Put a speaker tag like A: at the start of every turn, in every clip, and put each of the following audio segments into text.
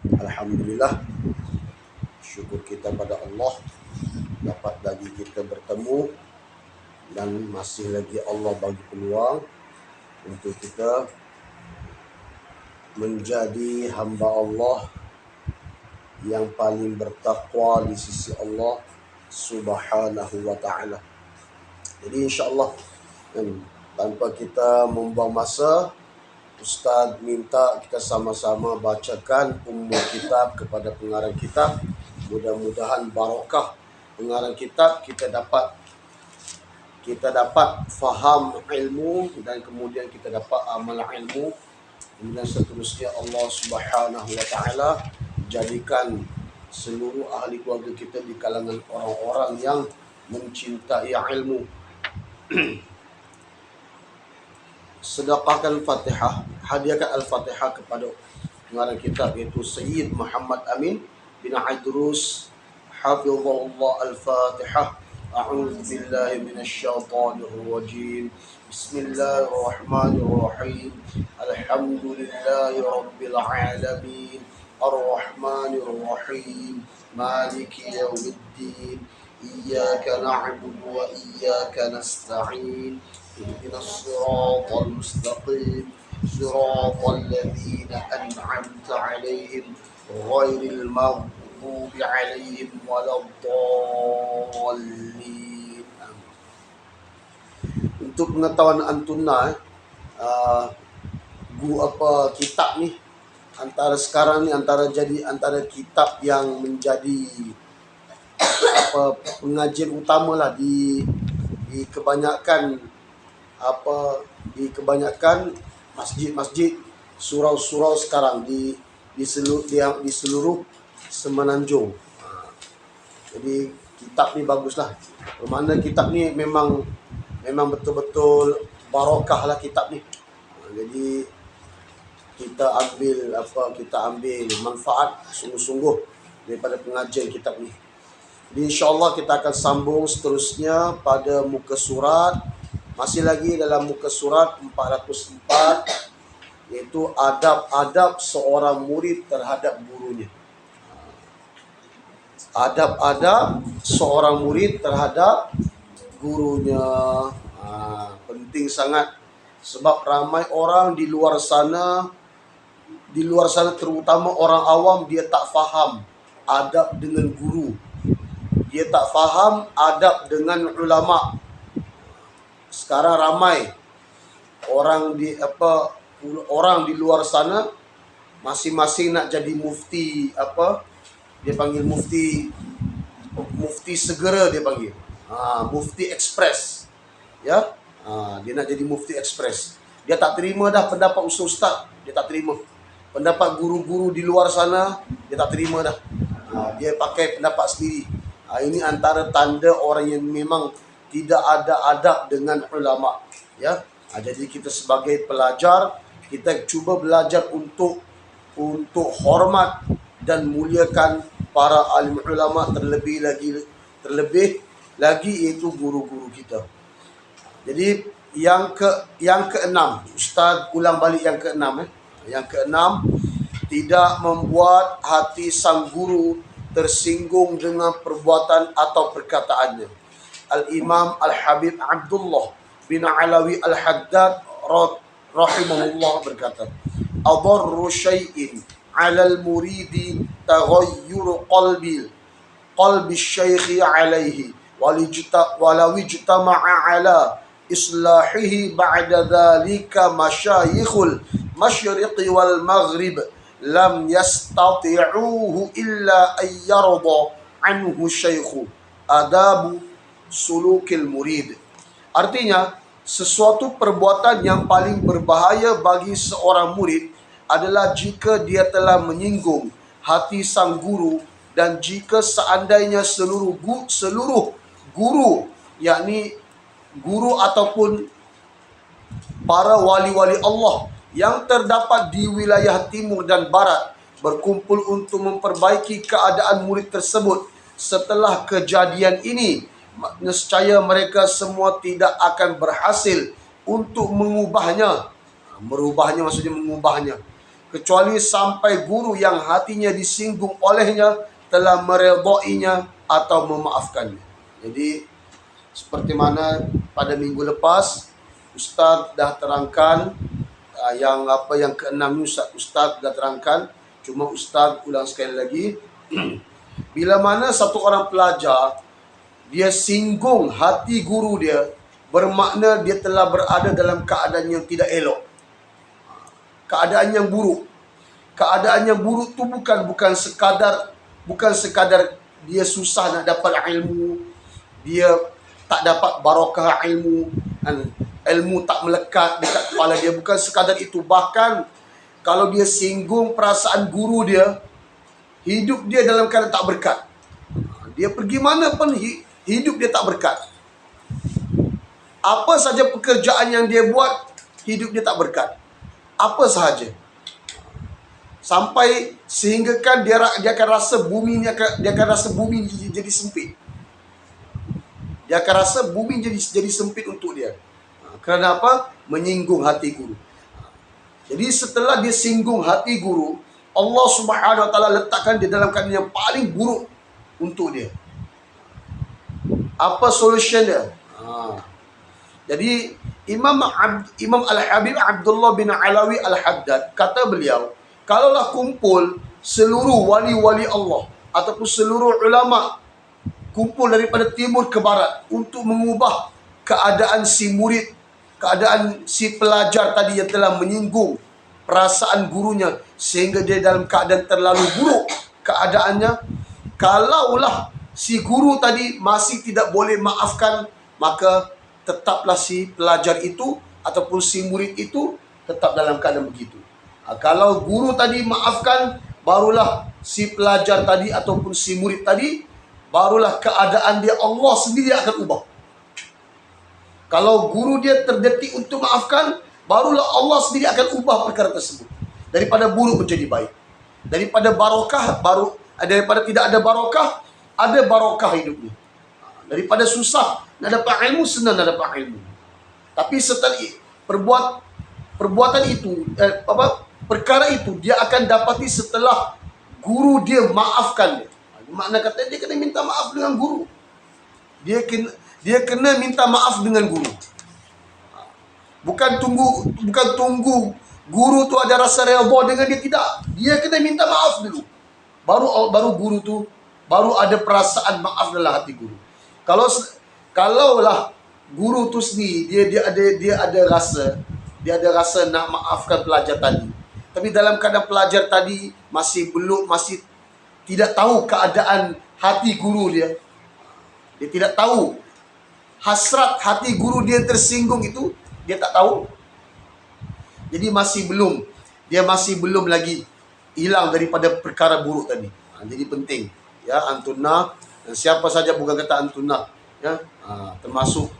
A: Alhamdulillah, syukur kita pada Allah dapat lagi kita bertemu dan masih lagi Allah bagi peluang untuk kita menjadi hamba Allah yang paling bertakwa di sisi Allah Subhanahu wa taala. Jadi insya-Allah tanpa kita membuang masa, Ustaz minta kita sama-sama bacakan kitab kepada pengarang kitab. Mudah-mudahan barakah pengarang kitab, kita dapat faham ilmu dan kemudian kita dapat amal ilmu. Kemudian seterusnya Allah Subhanahu wa taala jadikan seluruh ahli keluarga kita di kalangan orang-orang yang mencintai ilmu. Sedekahkan Fatihah, hadiahkan Al-Fatihah kepada pengarang kitab iaitu Sayyid Muhammad Amin bin Idrus hafizahullah. Al-Fatihah. A'udzu billahi minasyaitonir rajim. Bismillahirrahmanirrahim. Alhamdulillahi rabbil alamin. Ar-Rahmanir Rahim. Maliki yaumiddin. Iyyaka na'budu wa iyyaka nasta'in. اهدنا الصراط المستقيم صراط الذين أنعمت عليهم غير المغضوب عليهم ولا الضالين. Untuk pengetahuan antunna, kitab ni antara sekarang ni antara kitab yang menjadi pengajian utama lah di kebanyakan masjid-masjid, surau-surau sekarang di seluruh Semenanjung. Jadi kitab ni baguslah. Bermakna kitab ni memang betul-betul barakah lah kitab ni. Jadi kita ambil manfaat sungguh-sungguh daripada pengajian kitab ni. Jadi insya-Allah kita akan sambung seterusnya pada muka surat. Masih lagi dalam muka surat 404, iaitu adab-adab seorang murid terhadap gurunya. Adab-adab seorang murid terhadap gurunya. Penting sangat, sebab ramai orang di luar sana terutama orang awam, dia tak faham adab dengan guru. Dia tak faham adab dengan ulama. Sekarang ramai orang di luar sana masing-masing nak jadi mufti, dia panggil mufti segera, dia panggil mufti ekspres, ya. Dia nak jadi mufti ekspres. Dia tak terima dah pendapat ustaz, dia tak terima pendapat guru-guru di luar sana, dia tak terima dah. Dia pakai pendapat sendiri. Ini antara tanda orang yang memang tidak ada adab dengan ulama, ya. Jadi kita sebagai pelajar, kita cuba belajar untuk hormat dan muliakan para alim ulama, terlebih lagi iaitu guru-guru kita. Jadi yang keenam, Ustaz ulang balik yang keenam. Yang keenam, tidak membuat hati sang guru tersinggung dengan perbuatan atau perkataannya. Al-Imam Al-Habib Abdullah bin Alawi Al-Haddad rahimahullah berkata, "Adarru syai'in 'alal muridi taghayyur qalbi syaikhi 'alaihi walau ijtama'a 'ala islahihi ba'da dhalika masyayikhul masyriqi wal maghrib lam yastati'uhu illa an yarda anhu syaikhu adabu sulukil murid." Artinya, sesuatu perbuatan yang paling berbahaya bagi seorang murid adalah jika dia telah menyinggung hati sang guru, dan jika seandainya seluruh guru, yakni guru ataupun para wali-wali Allah yang terdapat di wilayah timur dan barat berkumpul untuk memperbaiki keadaan murid tersebut setelah kejadian ini, nescaya mereka semua tidak akan berhasil untuk mengubahnya. Merubahnya maksudnya mengubahnya. kecuali sampai guru yang hatinya disinggung olehnya telah meredainya atau memaafkannya. Jadi seperti mana pada minggu lepas Ustaz dah terangkan yang keenam Ustaz dah terangkan, cuma Ustaz ulang sekali lagi. Bila mana satu orang pelajar dia singgung hati guru dia, bermakna dia telah berada dalam keadaan yang tidak elok, keadaan yang buruk. Keadaan yang buruk tu bukan sekadar dia susah nak dapat ilmu, dia tak dapat barakah ilmu, ilmu tak melekat dekat kepala dia, bukan sekadar itu. Bahkan kalau dia singgung perasaan guru dia, hidup dia dalam keadaan tak berkat. Dia pergi mana pun hidup dia tak berkat. Apa saja pekerjaan yang dia buat, hidup dia tak berkat. Apa sahaja. Sampai sehingga kan dia akan rasa bumi jadi sempit. Dia akan rasa bumi jadi sempit untuk dia. Kerana apa? Menyinggung hati guru. Jadi setelah dia singgung hati guru, Allah Subhanahu Wa Taala letakkan dia dalam keadaan yang paling buruk untuk dia. Apa solution dia? Jadi Imam Al-Habib Abdullah bin Alawi Al-Haddad, kata beliau, kalaulah kumpul seluruh wali-wali Allah ataupun seluruh ulama kumpul daripada timur ke barat untuk mengubah keadaan si murid, keadaan si pelajar tadi yang telah menyinggung perasaan gurunya sehingga dia dalam keadaan terlalu buruk keadaannya, kalaulah si guru tadi masih tidak boleh maafkan, maka tetaplah si pelajar itu ataupun si murid itu tetap dalam keadaan begitu. Kalau guru tadi maafkan, barulah si pelajar tadi ataupun si murid tadi, barulah keadaan dia Allah sendiri akan ubah. Kalau guru dia terdetik untuk maafkan, barulah Allah sendiri akan ubah perkara tersebut. Daripada buruk menjadi baik. Daripada tidak ada barakah, ada barakah hidupnya. Daripada susah nak dapat ilmu, senang nak dapat ilmu. Tapi setelah perbuatan itu, perkara itu dia akan dapati setelah guru dia maafkan dia. Makna kata dia kena minta maaf dengan guru. Dia kena minta maaf dengan guru. Bukan tunggu guru tu ada rasa redha dengan dia, tidak. Dia kena minta maaf dulu. Baru guru tu baru ada perasaan maaf dalam hati guru. Kalaulah guru tu sendiri dia ada rasa nak maafkan pelajar tadi, tapi dalam keadaan pelajar tadi masih tidak tahu keadaan hati guru dia tidak tahu hasrat hati guru dia tersinggung itu, dia tak tahu. Jadi dia masih belum lagi hilang daripada perkara buruk tadi. Jadi penting ya, antunna, siapa saja, bukan kata antunna ya, termasuk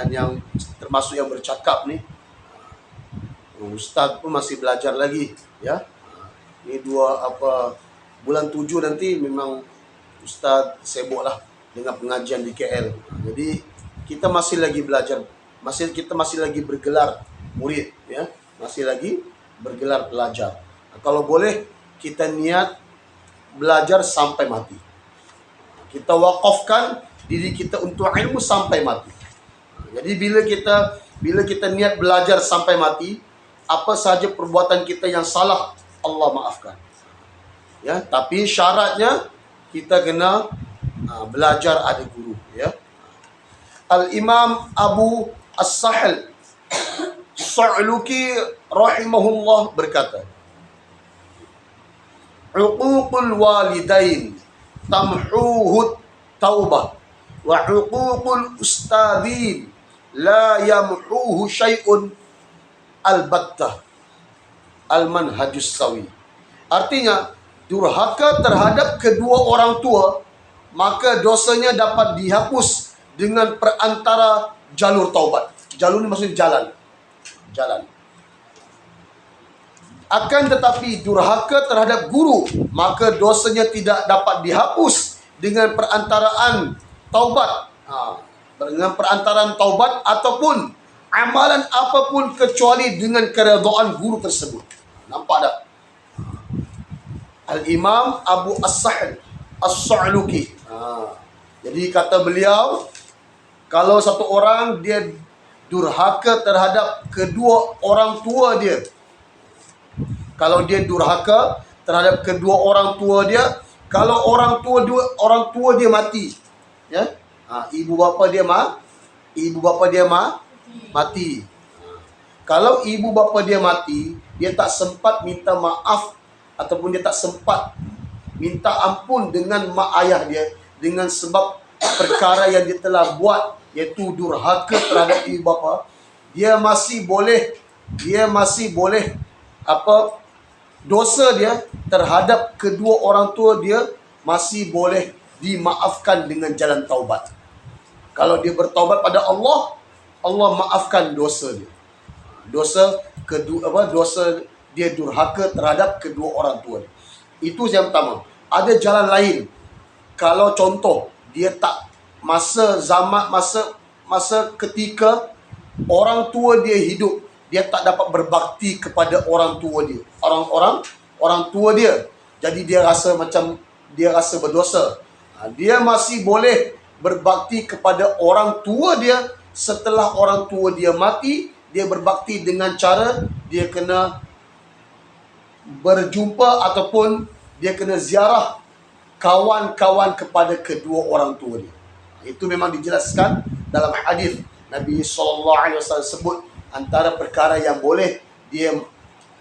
A: yang bercakap ni, Ustaz pun masih belajar lagi ya. Ni bulan 7 nanti memang Ustaz sibuklah dengan pengajian di KL. Jadi kita masih lagi belajar, kita masih lagi bergelar murid ya, masih lagi bergelar pelajar. Kalau boleh kita niat belajar sampai mati. Kita wakafkan diri kita untuk ilmu sampai mati. Jadi bila kita niat belajar sampai mati, apa saja perbuatan kita yang salah Allah maafkan. Ya, tapi syaratnya kita kena belajar ada guru ya. Al-Imam Abu As-Sahl Sa'luki rahimahullah berkata, uququl walidain tamhuhu taubah wa uququl ustadzin la yamhuhu syai'un albattah al-manhajus sawi. Artinya, durhaka terhadap kedua orang tua, maka dosanya dapat dihapus dengan perantara jalur taubat. Jalur ini maksudnya jalan. Akan tetapi durhaka terhadap guru, maka dosanya tidak dapat dihapus dengan perantaraan taubat. Dengan perantaraan taubat ataupun amalan apapun kecuali dengan keredaan guru tersebut. Nampak tak? Al-Imam Abu As-Sahl As-Sa'luki. Jadi kata beliau, kalau satu orang dia durhaka terhadap kedua orang tua dia, kalau dia durhaka terhadap kedua orang tua dia, kalau orang tua dia mati, ya, ibu bapa dia mati. Kalau ibu bapa dia mati, dia tak sempat minta maaf ataupun dia tak sempat minta ampun dengan mak ayah dia dengan sebab perkara yang dia telah buat, iaitu durhaka terhadap ibu bapa, dia masih boleh dosa dia terhadap kedua orang tua dia masih boleh dimaafkan dengan jalan taubat. Kalau dia bertaubat pada Allah, Allah maafkan dosa dia. Dosa dia durhaka terhadap kedua orang tua dia. Itu yang pertama. Ada jalan lain. Kalau contoh dia tak masa ketika orang tua dia hidup, dia tak dapat berbakti kepada orang tua dia. Orang tua dia. Jadi dia rasa berdosa. Dia masih boleh berbakti kepada orang tua dia setelah orang tua dia mati. Dia berbakti dengan cara dia kena berjumpa ataupun dia kena ziarah kawan-kawan kepada kedua orang tua dia. Itu memang dijelaskan dalam hadis Nabi SAW sebut antara perkara yang boleh dia,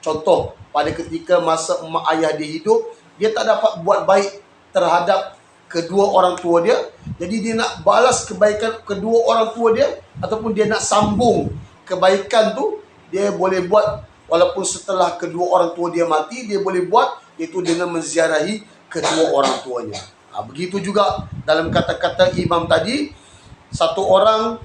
A: contoh pada ketika masa mak ayah dia hidup, dia tak dapat buat baik terhadap kedua orang tua dia, jadi dia nak balas kebaikan kedua orang tua dia ataupun dia nak sambung kebaikan tu, dia boleh buat walaupun setelah kedua orang tua dia mati, dia boleh buat iaitu dengan menziarahi kedua orang tuanya. Begitu juga dalam kata-kata imam tadi, satu orang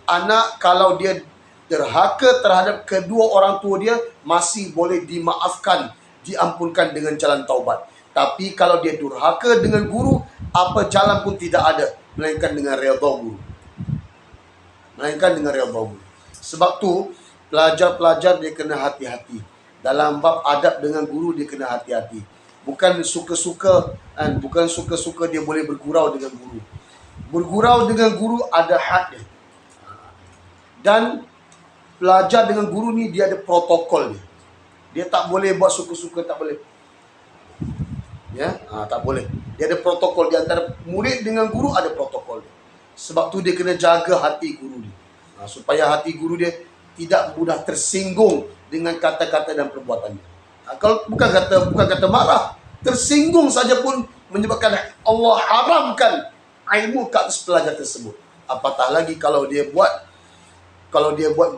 A: anak kalau dia derhaka terhadap kedua orang tua dia masih boleh dimaafkan, diampunkan dengan jalan taubat. Tapi kalau dia durhaka dengan guru, apa jalan pun tidak ada melainkan dengan redha guru. Sebab tu pelajar-pelajar dia kena hati-hati. Dalam bab adab dengan guru dia kena hati-hati. Bukan suka-suka dia boleh bergurau dengan guru. Bergurau dengan guru ada had dia. Dan pelajar dengan guru ni dia ada protokol dia. Dia tak boleh buat suka-suka, tak boleh. Ya, tak boleh. Dia ada protokol di antara murid dengan guru, ada protokol dia. Sebab tu dia kena jaga hati guru dia. Supaya hati guru dia tidak mudah tersinggung dengan kata-kata dan perbuatannya. Kalau bukan kata marah, tersinggung saja pun menyebabkan Allah haramkan ilmu ke atas pelajar tersebut. Apatah lagi kalau dia buat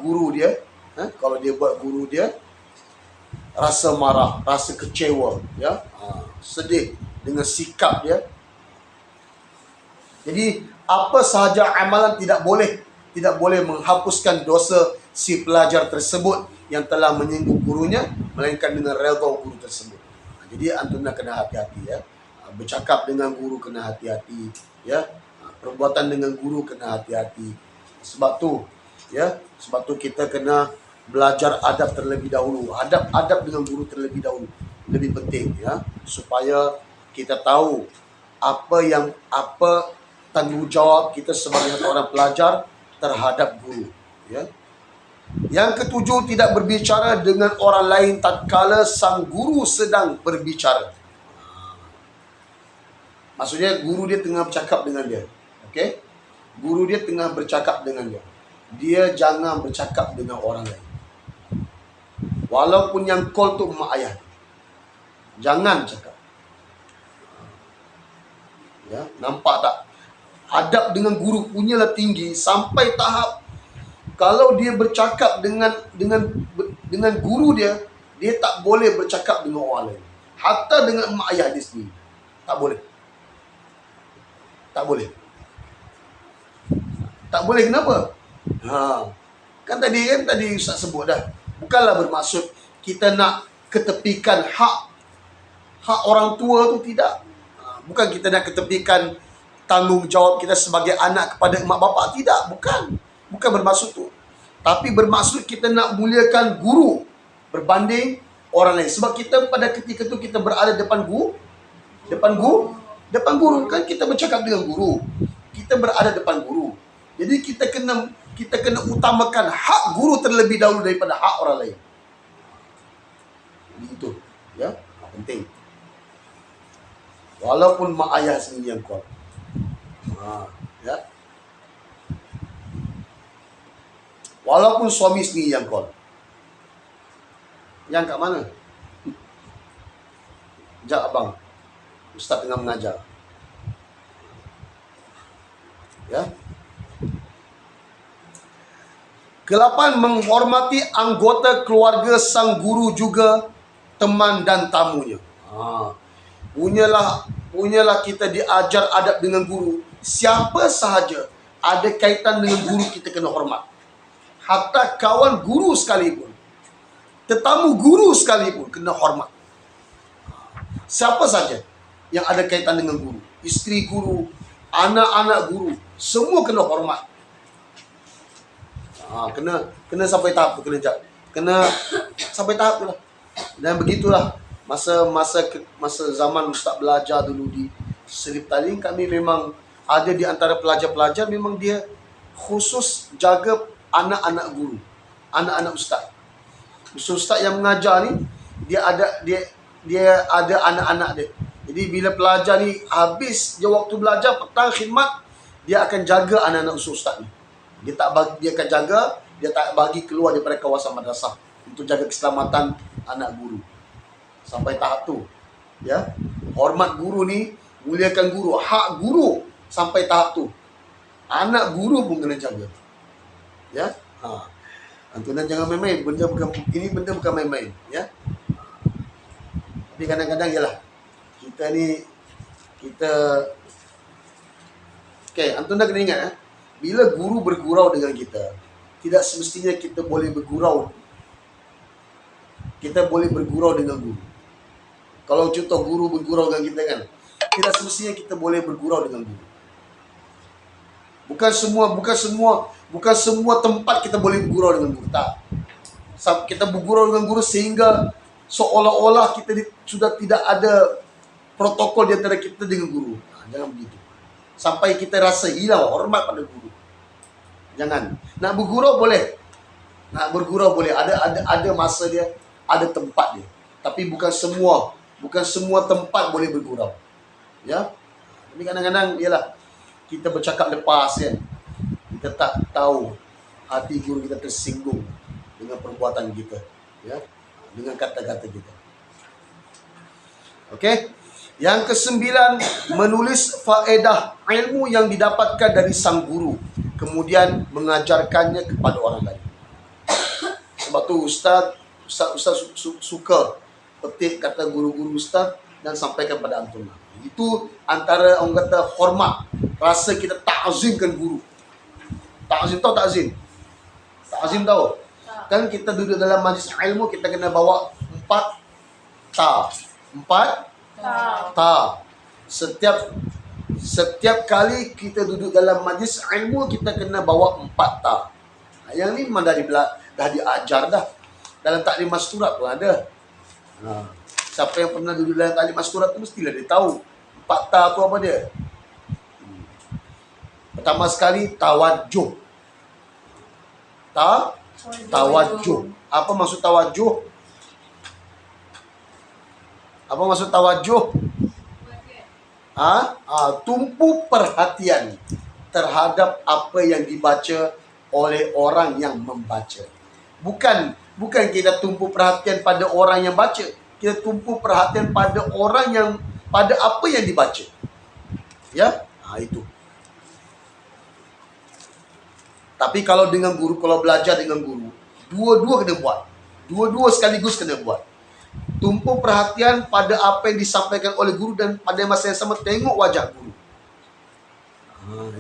A: guru dia, rasa marah, rasa kecewa, ya, sedih dengan sikap dia. Jadi apa sahaja amalan tidak boleh menghapuskan dosa si pelajar tersebut yang telah menyinggung gurunya, melainkan dengan redha guru tersebut. Jadi antum nak kena hati-hati, ya. Bercakap dengan guru kena hati-hati, ya. Perbuatan dengan guru kena hati-hati. Sebab tu kita kena belajar adab terlebih dahulu. Adab dengan guru terlebih dahulu lebih penting, ya, supaya kita tahu apa tanggungjawab kita sebagai seorang pelajar terhadap guru, ya. Yang ketujuh, tidak berbicara dengan orang lain tatkala sang guru sedang berbicara. Maksudnya guru dia tengah bercakap dengan dia. Okey? Guru dia tengah bercakap dengan dia. Dia jangan bercakap dengan orang lain. Walaupun yang call tu mak ayah. Jangan cakap. Ya, nampak tak? Adab dengan guru punyalah tinggi sampai tahap kalau dia bercakap dengan guru dia tak boleh bercakap dengan orang lain. Hatta dengan mak ayah dia sendiri. Tak boleh. Tak boleh kenapa? Kan tadi Ustaz sebut dah. Bukanlah bermaksud kita nak ketepikan hak orang tua tu, tidak. Bukan kita nak ketepikan tanggungjawab kita sebagai anak kepada mak bapak, tidak. Bukan bermaksud tu. Tapi bermaksud kita nak muliakan guru berbanding orang lain. Sebab kita pada ketika itu kita berada depan guru kan, kita bercakap dengan guru. Kita berada depan guru. Jadi kita kena utamakan hak guru terlebih dahulu daripada hak orang lain. Itu, ya, penting. Walaupun mak ayah sendiri yang kuat. Ya. Walaupun suami sendiri yang kuat. Yang kat mana? Sekejap abang. Ustaz tengah mengajar. Ya. Ke-8, menghormati anggota keluarga sang guru juga teman dan tamunya. Punyalah kita diajar adab dengan guru. Siapa sahaja ada kaitan dengan guru, kita kena hormat. Hatta kawan guru sekalipun, tetamu guru sekalipun, kena hormat. Siapa saja yang ada kaitan dengan guru, isteri guru, anak-anak guru, semua kena hormat. Kena sampai tahap tu, kena sampai tahap tu lah. Dan begitulah masa zaman Ustaz belajar dulu di Serif Talim, kami memang ada di antara pelajar-pelajar memang dia khusus jaga anak-anak guru, anak-anak ustaz. Ustaz yang mengajar ni dia ada anak-anak dia. Jadi bila pelajar ni habis dia waktu belajar, petang khidmat, dia akan jaga anak-anak ustaz ni. Dia akan jaga, dia tak bagi keluar daripada kawasan madrasah untuk jaga keselamatan anak guru. Sampai tahap tu, ya. Hormat guru ni, muliakan guru, hak guru sampai tahap tu. Anak guru pun kena jaga. Ya. Antunan jangan main-main, benda bukan main-main, ya. Tapi kadang-kadang yalah, kita okey, antunan kena ingat, bila guru bergurau dengan kita, tidak semestinya kita boleh bergurau. Kita boleh bergurau dengan guru. Kalau contoh guru bergurau dengan kita kan, tidak semestinya kita boleh bergurau dengan guru. Bukan semua tempat kita boleh bergurau dengan guru, tak. Kita bergurau dengan guru sehingga seolah-olah kita sudah tidak ada protokol di antara kita dengan guru. Jangan begitu. Sampai kita rasa hilang hormat pada guru. Jangan. Nak bergurau boleh. Ada masa dia, ada tempat dia. Tapi bukan semua tempat boleh bergurau. Ya. Tapi kadang-kadang ialah kita bercakap lepas kan. Kita tak tahu hati guru kita tersinggung dengan perbuatan kita, ya. Dengan kata-kata kita. Okey. Yang ke-9, menulis faedah ilmu yang didapatkan dari sang guru, kemudian mengajarkannya kepada orang lain. Sebab tu Ustaz suka petik kata guru-guru Ustaz dan sampaikan pada antum. Itu antara orang kata hormat, rasa kita takzimkan guru. Takzim tahu takzim? Takzim tahu? Kan kita duduk dalam majlis ilmu, kita kena bawa 4 ta. 4 ta. Setiap kali kita duduk dalam majlis ilmu, kita kena bawa 4 ta. Yang ni memang dah diajar dah. Dalam taklim masturat pun ada. Siapa yang pernah duduk dalam taklim masturat tu mestilah dia tahu 4 ta tu apa dia. Pertama sekali, tawajuh. Tawajuh. Apa maksud tawajuh? Apa maksud tawajuh? Tumpu perhatian terhadap apa yang dibaca oleh orang yang membaca. Bukan kita tumpu perhatian pada orang yang baca. Kita tumpu perhatian pada pada apa yang dibaca. Ya? Itu. Tapi kalau dengan guru, kalau belajar dengan guru, dua-dua kena buat. Dua-dua sekaligus kena buat. Tumpu perhatian pada apa yang disampaikan oleh guru dan pada masa yang sama tengok wajah guru.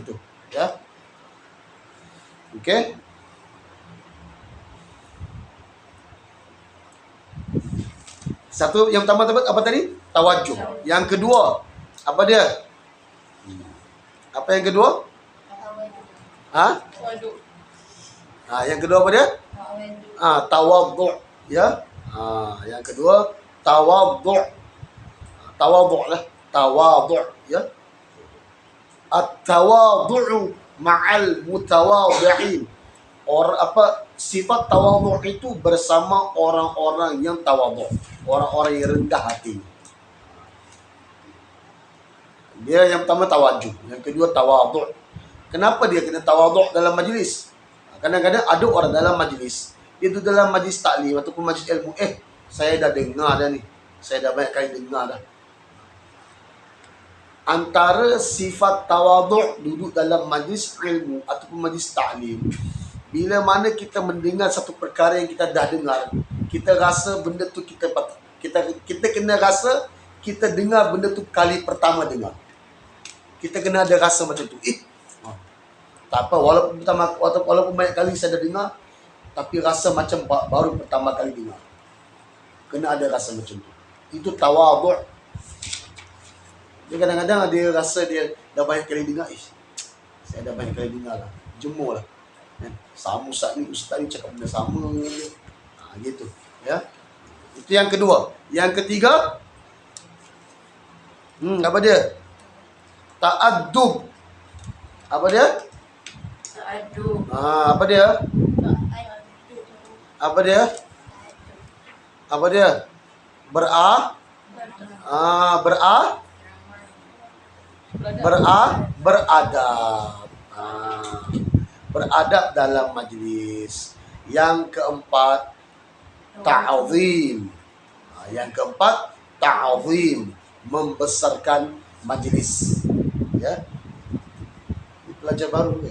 A: Itu. Ya. Okey. Satu, yang pertama apa tadi? Tawajuh. Yang kedua, apa dia? Apa yang kedua? Yang kedua apa dia? Tawadhu', ya. Yang kedua, tawadhu'. Tawadhu' lah, tawadhu' ya. At-tawadhu' ma'al mutawadhi'in. Sifat tawadhu' itu bersama orang-orang yang tawadhu', orang-orang yang rendah hati. Dia yang pertama tawadhu', yang kedua tawadhu'. Kenapa dia kena tawadhu' dalam majlis? Kadang-kadang ada orang dalam majlis, dia tu dalam majlis taklim ataupun majlis ilmu, saya dah dengar dah ni, saya dah banyak kali dengar dah. Antara sifat tawadhu' duduk dalam majlis ilmu ataupun majlis taklim, bila mana kita mendengar satu perkara yang kita dah dengar, kita rasa benda tu kita kena rasa kita dengar benda tu kali pertama dengar. Kita kena ada rasa macam tu. Tak apa, walaupun banyak kali saya dah dengar, tapi rasa macam baru pertama kali dengar. Kena ada rasa macam tu. Itu tawadhu'. Dia kadang-kadang dia rasa dia dah banyak kali dengar. Saya dah banyak kali dengar lah, jemur lah. Sama ustaz ni cakap benda sama je. Gitu ya. Itu yang kedua. Yang ketiga, apa dia? Ta'addub. Apa dia?
B: Ta'addub.
A: Apa dia? Apa dia? Apa dia? Beradab. Beradab dalam majlis. Yang keempat, ta'zim. Yang keempat, ta'zim, membesarkan majlis. Ya. Ini pelajar baru ke?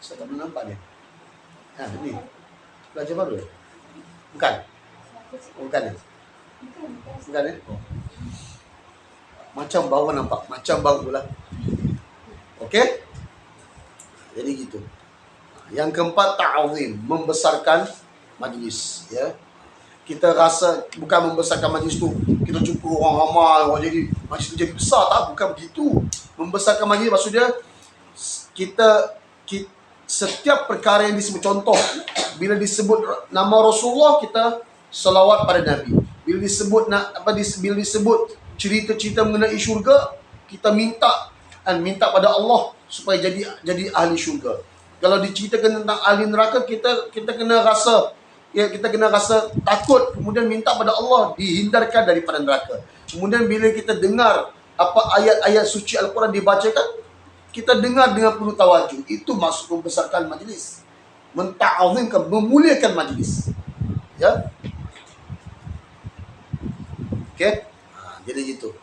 A: Saya tak pernah nampak dia. Ini pelajar baru ya? Bukan? Bukan ya? Bukan ya? Macam baru nampak, macam baru lah. Okey? Jadi gitu. Yang keempat, ta'zim, membesarkan majlis, ya. Kita rasa bukan membesarkan majlis tu kita jumpa orang ramai, orang jadi majlis tu jadi besar, tak, bukan begitu. Membesarkan majlis maksudnya kita setiap perkara yang disebut, contoh bila disebut nama Rasulullah, kita selawat pada Nabi. Bila disebut cerita-cerita mengenai syurga, kita minta pada Allah supaya jadi ahli syurga. Kalau diceritakan tentang ahli neraka, kita kena rasa, kita kena rasa takut, kemudian minta pada Allah dihindarkan daripada neraka. Kemudian bila kita dengar apa ayat-ayat suci Al-Quran dibacakan, kita dengar dengan penuh tawajuh. Itu maksud membesarkan majlis, menta'azimkan, memuliakan majlis. Ya. Okey. Jadi gitu.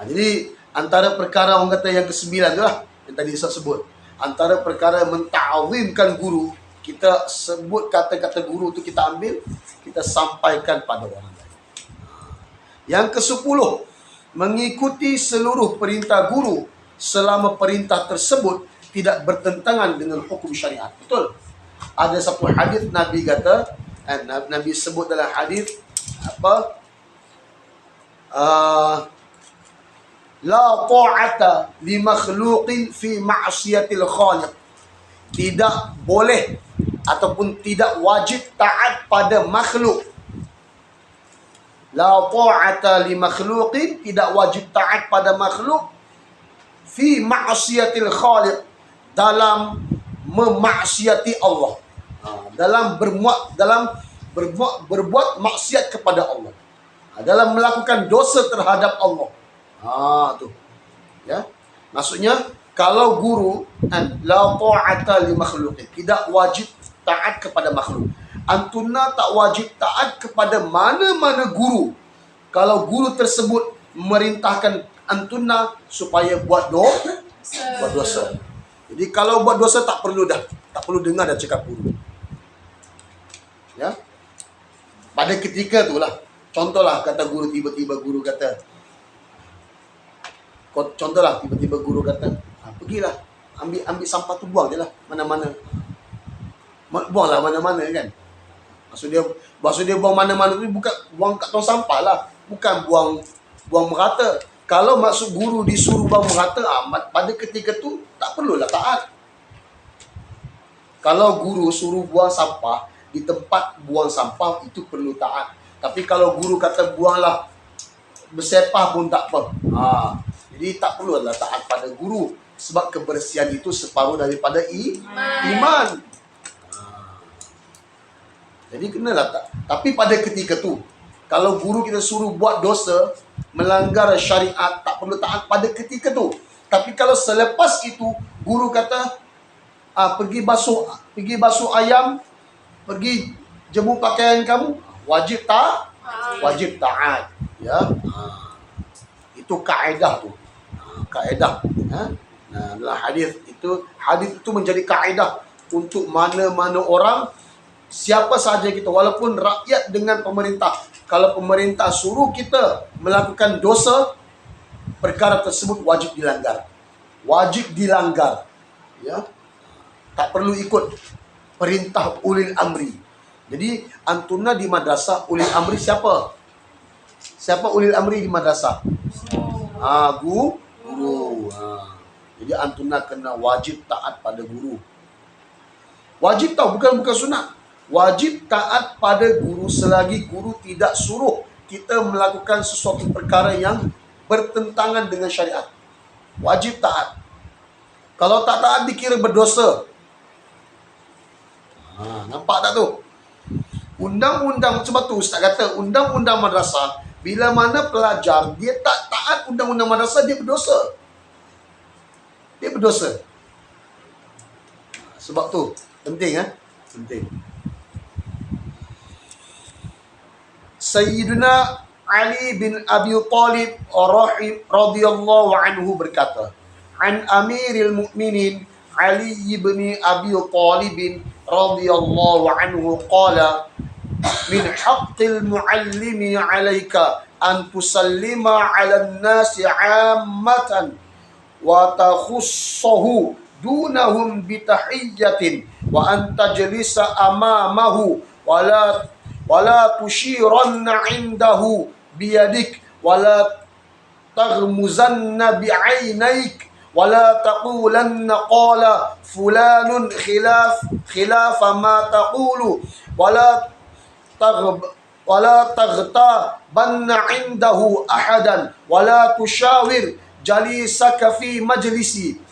A: Jadi antara perkara orang kata yang ke-9 tu lah yang tadi saya sebut. Antara perkara menta'azimkan guru, kita sebut kata-kata guru tu, kita ambil, kita sampaikan pada orang lain. Yang ke-10, mengikuti seluruh perintah guru selama perintah tersebut tidak bertentangan dengan hukum syariat. Betul? Ada satu hadis Nabi kata, Nabi sebut dalam hadis apa? La ta'ata li makhluqin fi ma'siyatil khaliq. Tidak boleh ataupun tidak wajib taat pada makhluk. La ta'ata li makhluqin, tidak wajib taat pada makhluk fi ma'siyatil khaliq, dalam memaksiati Allah. Dalam berbuat maksiat kepada Allah. Dalam melakukan dosa terhadap Allah. Tu. Ya. Maksudnya kalau guru la ta'ata li makhluqin, tidak wajib taat kepada makhluk. Antuna tak wajib taat kepada mana-mana guru kalau guru tersebut memerintahkan antuna supaya buat dosa. Jadi kalau buat dosa tak perlu dengar dah cakap guru. Ya. Pada ketika itulah, contohlah kata guru, tiba-tiba guru kata, pergilah ambil sampah tu, buang je lah mana-mana. Buanglah mana-mana kan. Maksud dia buang mana-mana tu bukan buang kat tong sampah lah, bukan buang merata. Kalau maksud guru disuruh buang merata, pada ketika tu tak perlulah taat. Kalau guru suruh buang sampah, di tempat buang sampah itu perlu taat. Tapi kalau guru kata buanglah bersepah pun tak apa. Jadi tak perlu adalah taat pada guru, sebab kebersihan itu separuh daripada iman. Jadi kenalah tak. Tapi pada ketika tu, kalau guru kita suruh buat dosa, melanggar syariat, tak perlu taat pada ketika tu. Tapi kalau selepas itu guru kata pergi basuh ayam, pergi jemur pakaian kamu, wajib taat, ya. Itu kaedah tu. Kaedah. Nah, dalam hadis itu menjadi kaedah untuk mana-mana orang, siapa sahaja kita, walaupun rakyat dengan pemerintah. Kalau pemerintah suruh kita melakukan dosa, perkara tersebut wajib dilanggar. Ya. Tak perlu ikut perintah ulil amri. Jadi antuna di madrasah, ulil amri siapa? Siapa ulil amri di madrasah? Guru. Jadi antuna kena wajib taat pada guru. Wajib tahu, bukan sunat. Wajib taat pada guru selagi guru tidak suruh kita melakukan sesuatu perkara yang bertentangan dengan syariat. Wajib taat. Kalau tak taat dikira berdosa. Nampak tak tu? Undang-undang, sebab tu Ustaz kata undang-undang madrasah, bila mana pelajar dia tak taat undang-undang madrasah, dia berdosa. Sebab tu penting. Penting. Sayyidina Ali bin Abi Thalib radhiyallahu anhu berkata, an Amiril Mukminin Ali bin Abi Thalib radhiyallahu anhu qala, min haqqil muallimi 'alaika an tusallima 'alan nasi 'ammatan wa takhussahu dunahum bitahiyyatin wa an tajlisa amamahu wala tushiranna 'indahu biyadik wala taghmuzanna bi'ainaik wala taqulanna qala fulanun khilafa ma taqulu wala taghtabanna 'indahu ahadan wala tushawir jalisaka fi majlisihi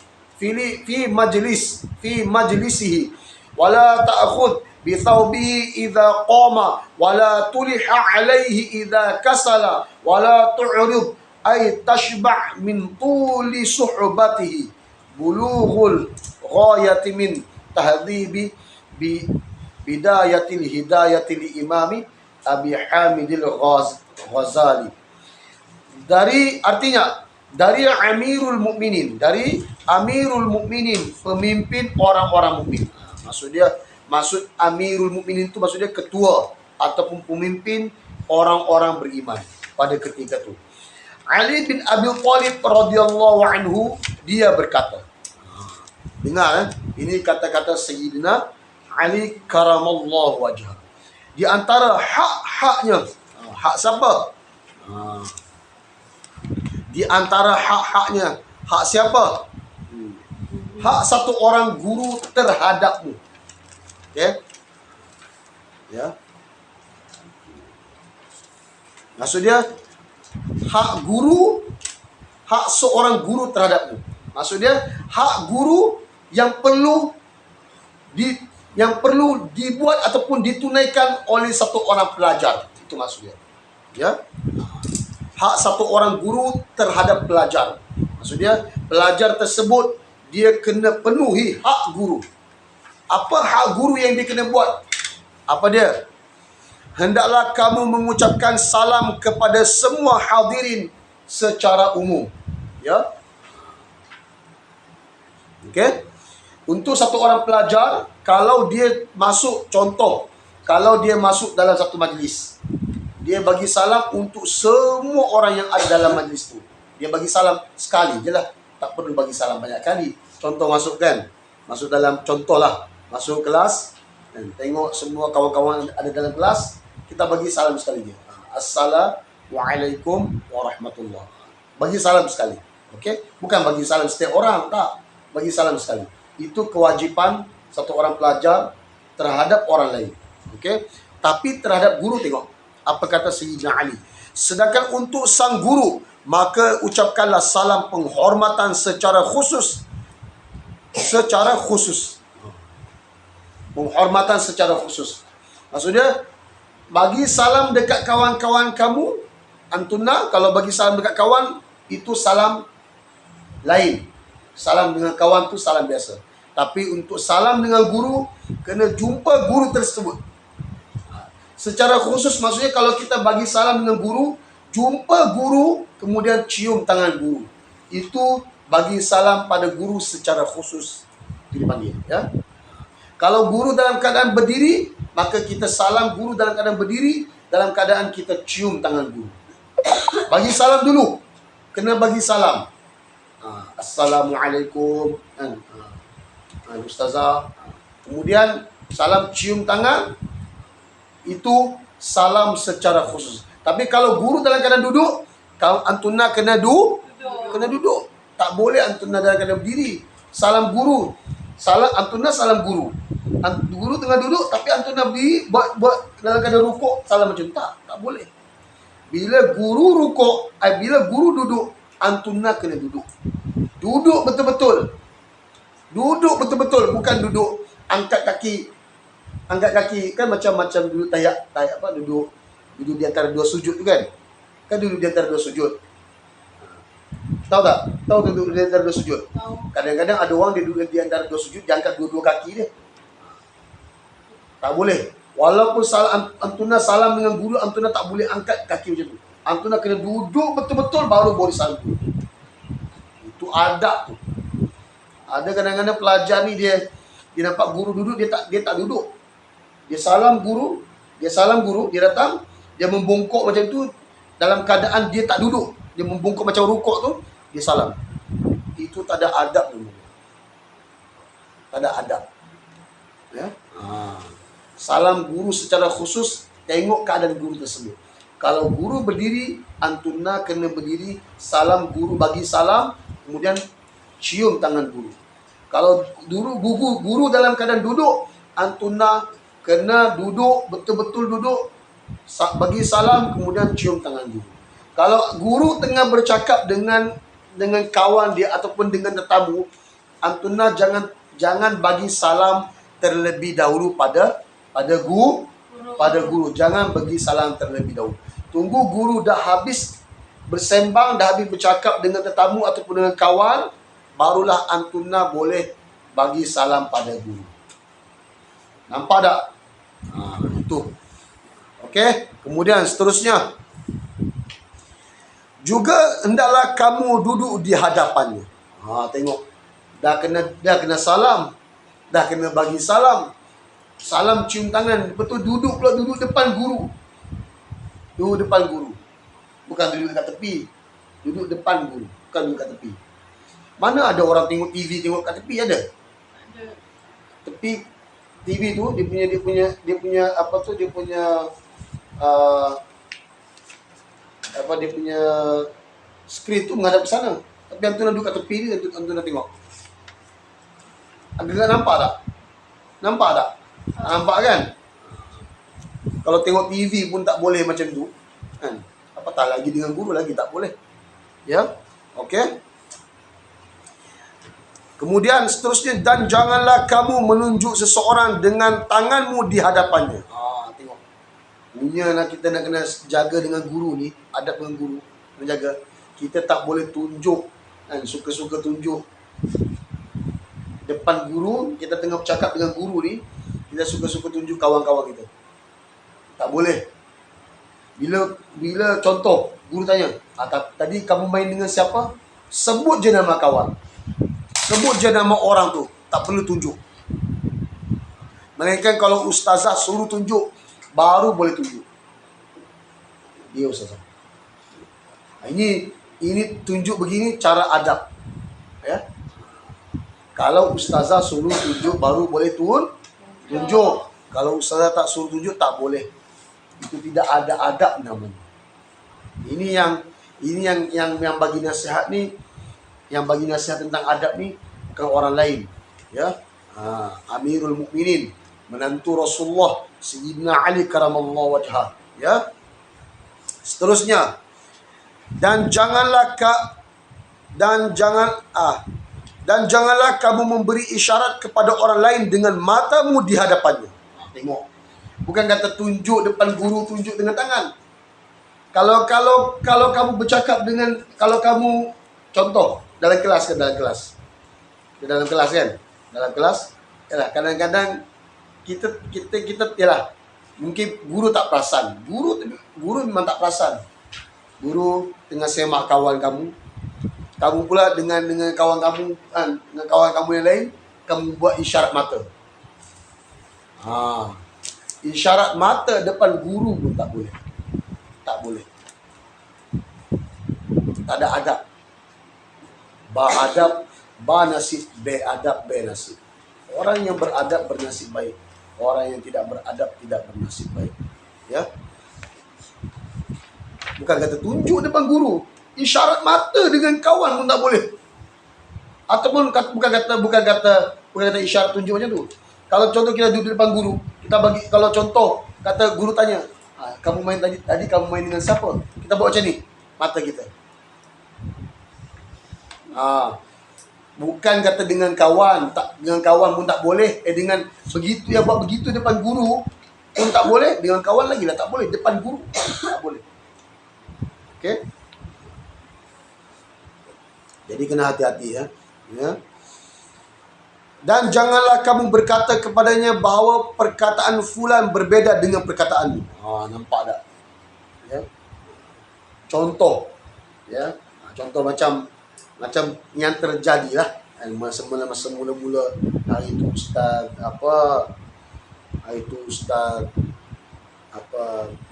A: wala ta'khudh bi thawbihi idza qama wala tuliha 'alayhi idza kasala wala tu'rid ay tashba' min tuli suhbatihi bulughul ghayati min tahdhibi bi bidayatil hidayatil imami Abi Hamidil Ghazali. Dari Amirul Mukminin, pemimpin orang-orang mukmin. Maksud Amirul Mukminin itu maksudnya ketua ataupun pemimpin orang-orang beriman pada ketika itu. Ali bin Abi Thalib radhiyallahu anhu, dia berkata, dengar ini kata-kata Sayyidina Ali karamallahu wajhah. Di antara hak-haknya, hak siapa? Di antara hak-haknya, hak siapa? Hak satu orang guru terhadapmu. Okay? Ya. Maksudnya hak seorang guru terhadapmu. Maksudnya hak guru yang perlu dibuat ataupun ditunaikan oleh satu orang pelajar. Itu maksudnya. Ya. Hak satu orang guru terhadap pelajar. Maksudnya pelajar tersebut dia kena penuhi hak guru. Apa hak guru yang dia kena buat? Apa dia? Hendaklah kamu mengucapkan salam kepada semua hadirin secara umum. Ya. Okey. Untuk satu orang pelajar, kalau dia masuk, contoh, kalau dia masuk dalam satu majlis, dia bagi salam untuk semua orang yang ada dalam majlis itu. Dia bagi salam sekali je lah. Tak perlu bagi salam banyak kali. Contoh masuk kan. Masuk dalam, contohlah. Masuk kelas. Dan tengok semua kawan-kawan yang ada dalam kelas. Kita bagi salam sekali je. Assalamualaikum warahmatullahi. Bagi salam sekali. Okey? Bukan bagi salam setiap orang. Tak. Bagi salam sekali. Itu kewajipan satu orang pelajar terhadap orang lain. Okey. Tapi terhadap guru tengok apa kata Sayyidina Ali. Sedangkan untuk sang guru, maka ucapkanlah salam penghormatan secara khusus. Secara khusus. Penghormatan secara khusus. Maksudnya, bagi salam dekat kawan-kawan kamu, antuna, kalau bagi salam dekat kawan, itu salam lain. Salam dengan kawan tu salam biasa. Tapi untuk salam dengan guru, kena jumpa guru tersebut. Secara khusus maksudnya kalau kita bagi salam dengan guru, jumpa guru, kemudian cium tangan guru. Itu bagi salam pada guru secara khusus. Itu dipanggil. Ya? Kalau guru dalam keadaan berdiri, maka kita salam guru dalam keadaan berdiri, dalam keadaan kita cium tangan guru. Bagi salam dulu. Kena bagi salam. Assalamualaikum. Ustazah. Kemudian salam cium tangan. Itu salam secara khusus. Tapi kalau guru dalam keadaan duduk, antuna kena duduk. Tak boleh antuna dalam keadaan berdiri. Salam guru. Antuna salam guru. Guru tengah duduk tapi antuna berdiri buat dalam keadaan rukuk salam macam tak boleh. Bila guru rukuk, bila guru duduk, antuna kena duduk. Duduk betul-betul. Duduk betul-betul, bukan duduk angkat kaki kan macam duduk tayak apa, duduk di antara dua sujud tu kan duduk di antara dua sujud. Tahu tak? Tahu duduk di antara dua sujud? Kadang-kadang ada orang dia duduk di antara dua sujud, dia angkat dua-dua kaki dia. Tak boleh. Walaupun antuna salam dengan guru, antuna tak boleh angkat kaki macam tu. Antuna kena duduk betul-betul baru boleh salam. Itu adab tu. Ada kadang-kadang pelajar ni dia nampak guru duduk, dia tak duduk. Dia salam guru, dia datang, dia membongkok macam tu dalam keadaan dia tak duduk. Dia membongkok macam rukuk tu, dia salam. Itu tak ada adab tu. Tak ada adab. Ya? Salam guru secara khusus, tengok keadaan guru tersebut. Kalau guru berdiri, antuna kena berdiri, salam guru, bagi salam, kemudian cium tangan guru. Kalau guru dalam keadaan duduk, antuna kena duduk, betul-betul duduk, bagi salam, kemudian cium tangan guru. Kalau guru tengah bercakap dengan kawan dia ataupun dengan tetamu, antuna jangan bagi salam terlebih dahulu pada guru. Jangan bagi salam terlebih dahulu. Tunggu guru dah habis bersembang, dah habis bercakap dengan tetamu ataupun dengan kawan, barulah antuna boleh bagi salam pada guru. Nampak tak? Itu. Okey. Kemudian seterusnya, juga hendaklah kamu duduk di hadapannya. Tengok. Dah kena salam. Dah kena bagi salam. Salam cium tangan. Betul duduk pula, duduk depan guru. Duduk depan guru. Bukan duduk dekat tepi. Duduk depan guru. Bukan duduk kat tepi. Mana ada orang tengok TV tengok kat tepi? Ada? Tepi TV tu dia punya skrin tu menghadap ke sana. Tapi antuna duduk kat tepi ni, antuna tengok. Ada nampak tak? Nampak tak? Nampak kan? Kalau tengok TV pun tak boleh macam tu kan? Apatah lagi dengan guru, lagi tak boleh. Ya? Okey. Kemudian seterusnya, dan janganlah kamu menunjuk seseorang dengan tanganmu di hadapannya. Tengok. Punya kita nak kena jaga dengan guru ni, adab dengan guru, menjaga. Kita tak boleh tunjuk kan, suka-suka tunjuk depan guru. Kita tengah bercakap dengan guru ni, kita suka-suka tunjuk kawan-kawan kita. Tak boleh. Bila contoh, guru tanya, tadi kamu main dengan siapa? Sebut je nama kawan. Sebut je nama orang tu. Tak perlu tunjuk. Melainkan kalau ustazah suruh tunjuk, baru boleh tunjuk. Dia ustazah. Ini tunjuk begini cara adab. Ya. Kalau ustazah suruh tunjuk, baru boleh tunjuk. Kalau ustazah tak suruh tunjuk, tak boleh. Itu tidak ada adab namanya. Ini yang bagi nasihat ni, yang bagi nasihat tentang adab ni bukan orang lain, ya. Amirul Mukminin, menantu Rasulullah Sayyidina Ali karamallahu wajhah. Ya. Seterusnya, dan janganlah kamu memberi isyarat kepada orang lain dengan matamu di hadapannya. Tengok. Bukan kata tunjuk depan guru, tunjuk dengan tangan. Kalau kamu bercakap dengan, kalau kamu contoh dalam kelas kan, dalam kelas yalah, kadang-kadang kita yalah, mungkin guru tak perasan. Guru memang tak perasan. Guru tengah semak kawan kamu pula dengan kawan kamu yang lain, kamu buat isyarat mata. Isyarat mata depan guru pun tak boleh. Tak ada adab. Ba adab, ba nasib, be adab, be nasib. Orang yang beradab bernasib baik. Orang yang tidak beradab tidak bernasib baik. Ya. Bukan kata tunjuk depan guru. Isyarat mata dengan kawan pun tak boleh. Ataupun bukan kata isyarat tunjuk macam tu. Kalau contoh kita duduk depan guru, kalau contoh kata guru tanya, kamu main tadi kamu main dengan siapa? Kita buat macam ni, mata kita. Bukan kata dengan kawan pun tak boleh. Dengan begitu yang buat begitu depan guru pun tak boleh. Dengan kawan lagi lah tak boleh. Depan guru tak boleh. Okey. Jadi kena hati-hati ya. Dan janganlah kamu berkata kepadanya bahawa perkataan fulan berbeda dengan perkataanmu. Nampak tak? Ya. Contoh. Ya. Contoh macam yang terjadi lah. Masa mula-mula hari itu Ustaz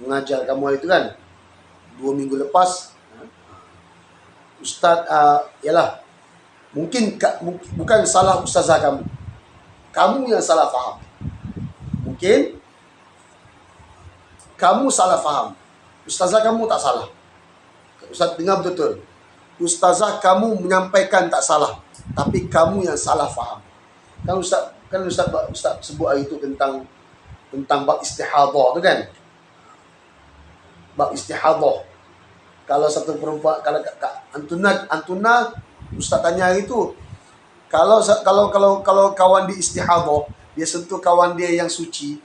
A: mengajar kamu hari itu kan. 2 minggu lepas Ustaz yalah, mungkin bukan salah ustazah kamu yang salah faham. Mungkin kamu salah faham, ustazah kamu tak salah. Ustaz dengar betul-betul, ustazah kamu menyampaikan tak salah, tapi kamu yang salah faham. Ustaz sebut hari itu tentang bab istihadah tu kan. Bab istihadah. Kalau satu perempuan, kalau Antuna Ustaz tanya hari itu, kalau kawan dia istihadah, dia sentuh kawan dia yang suci,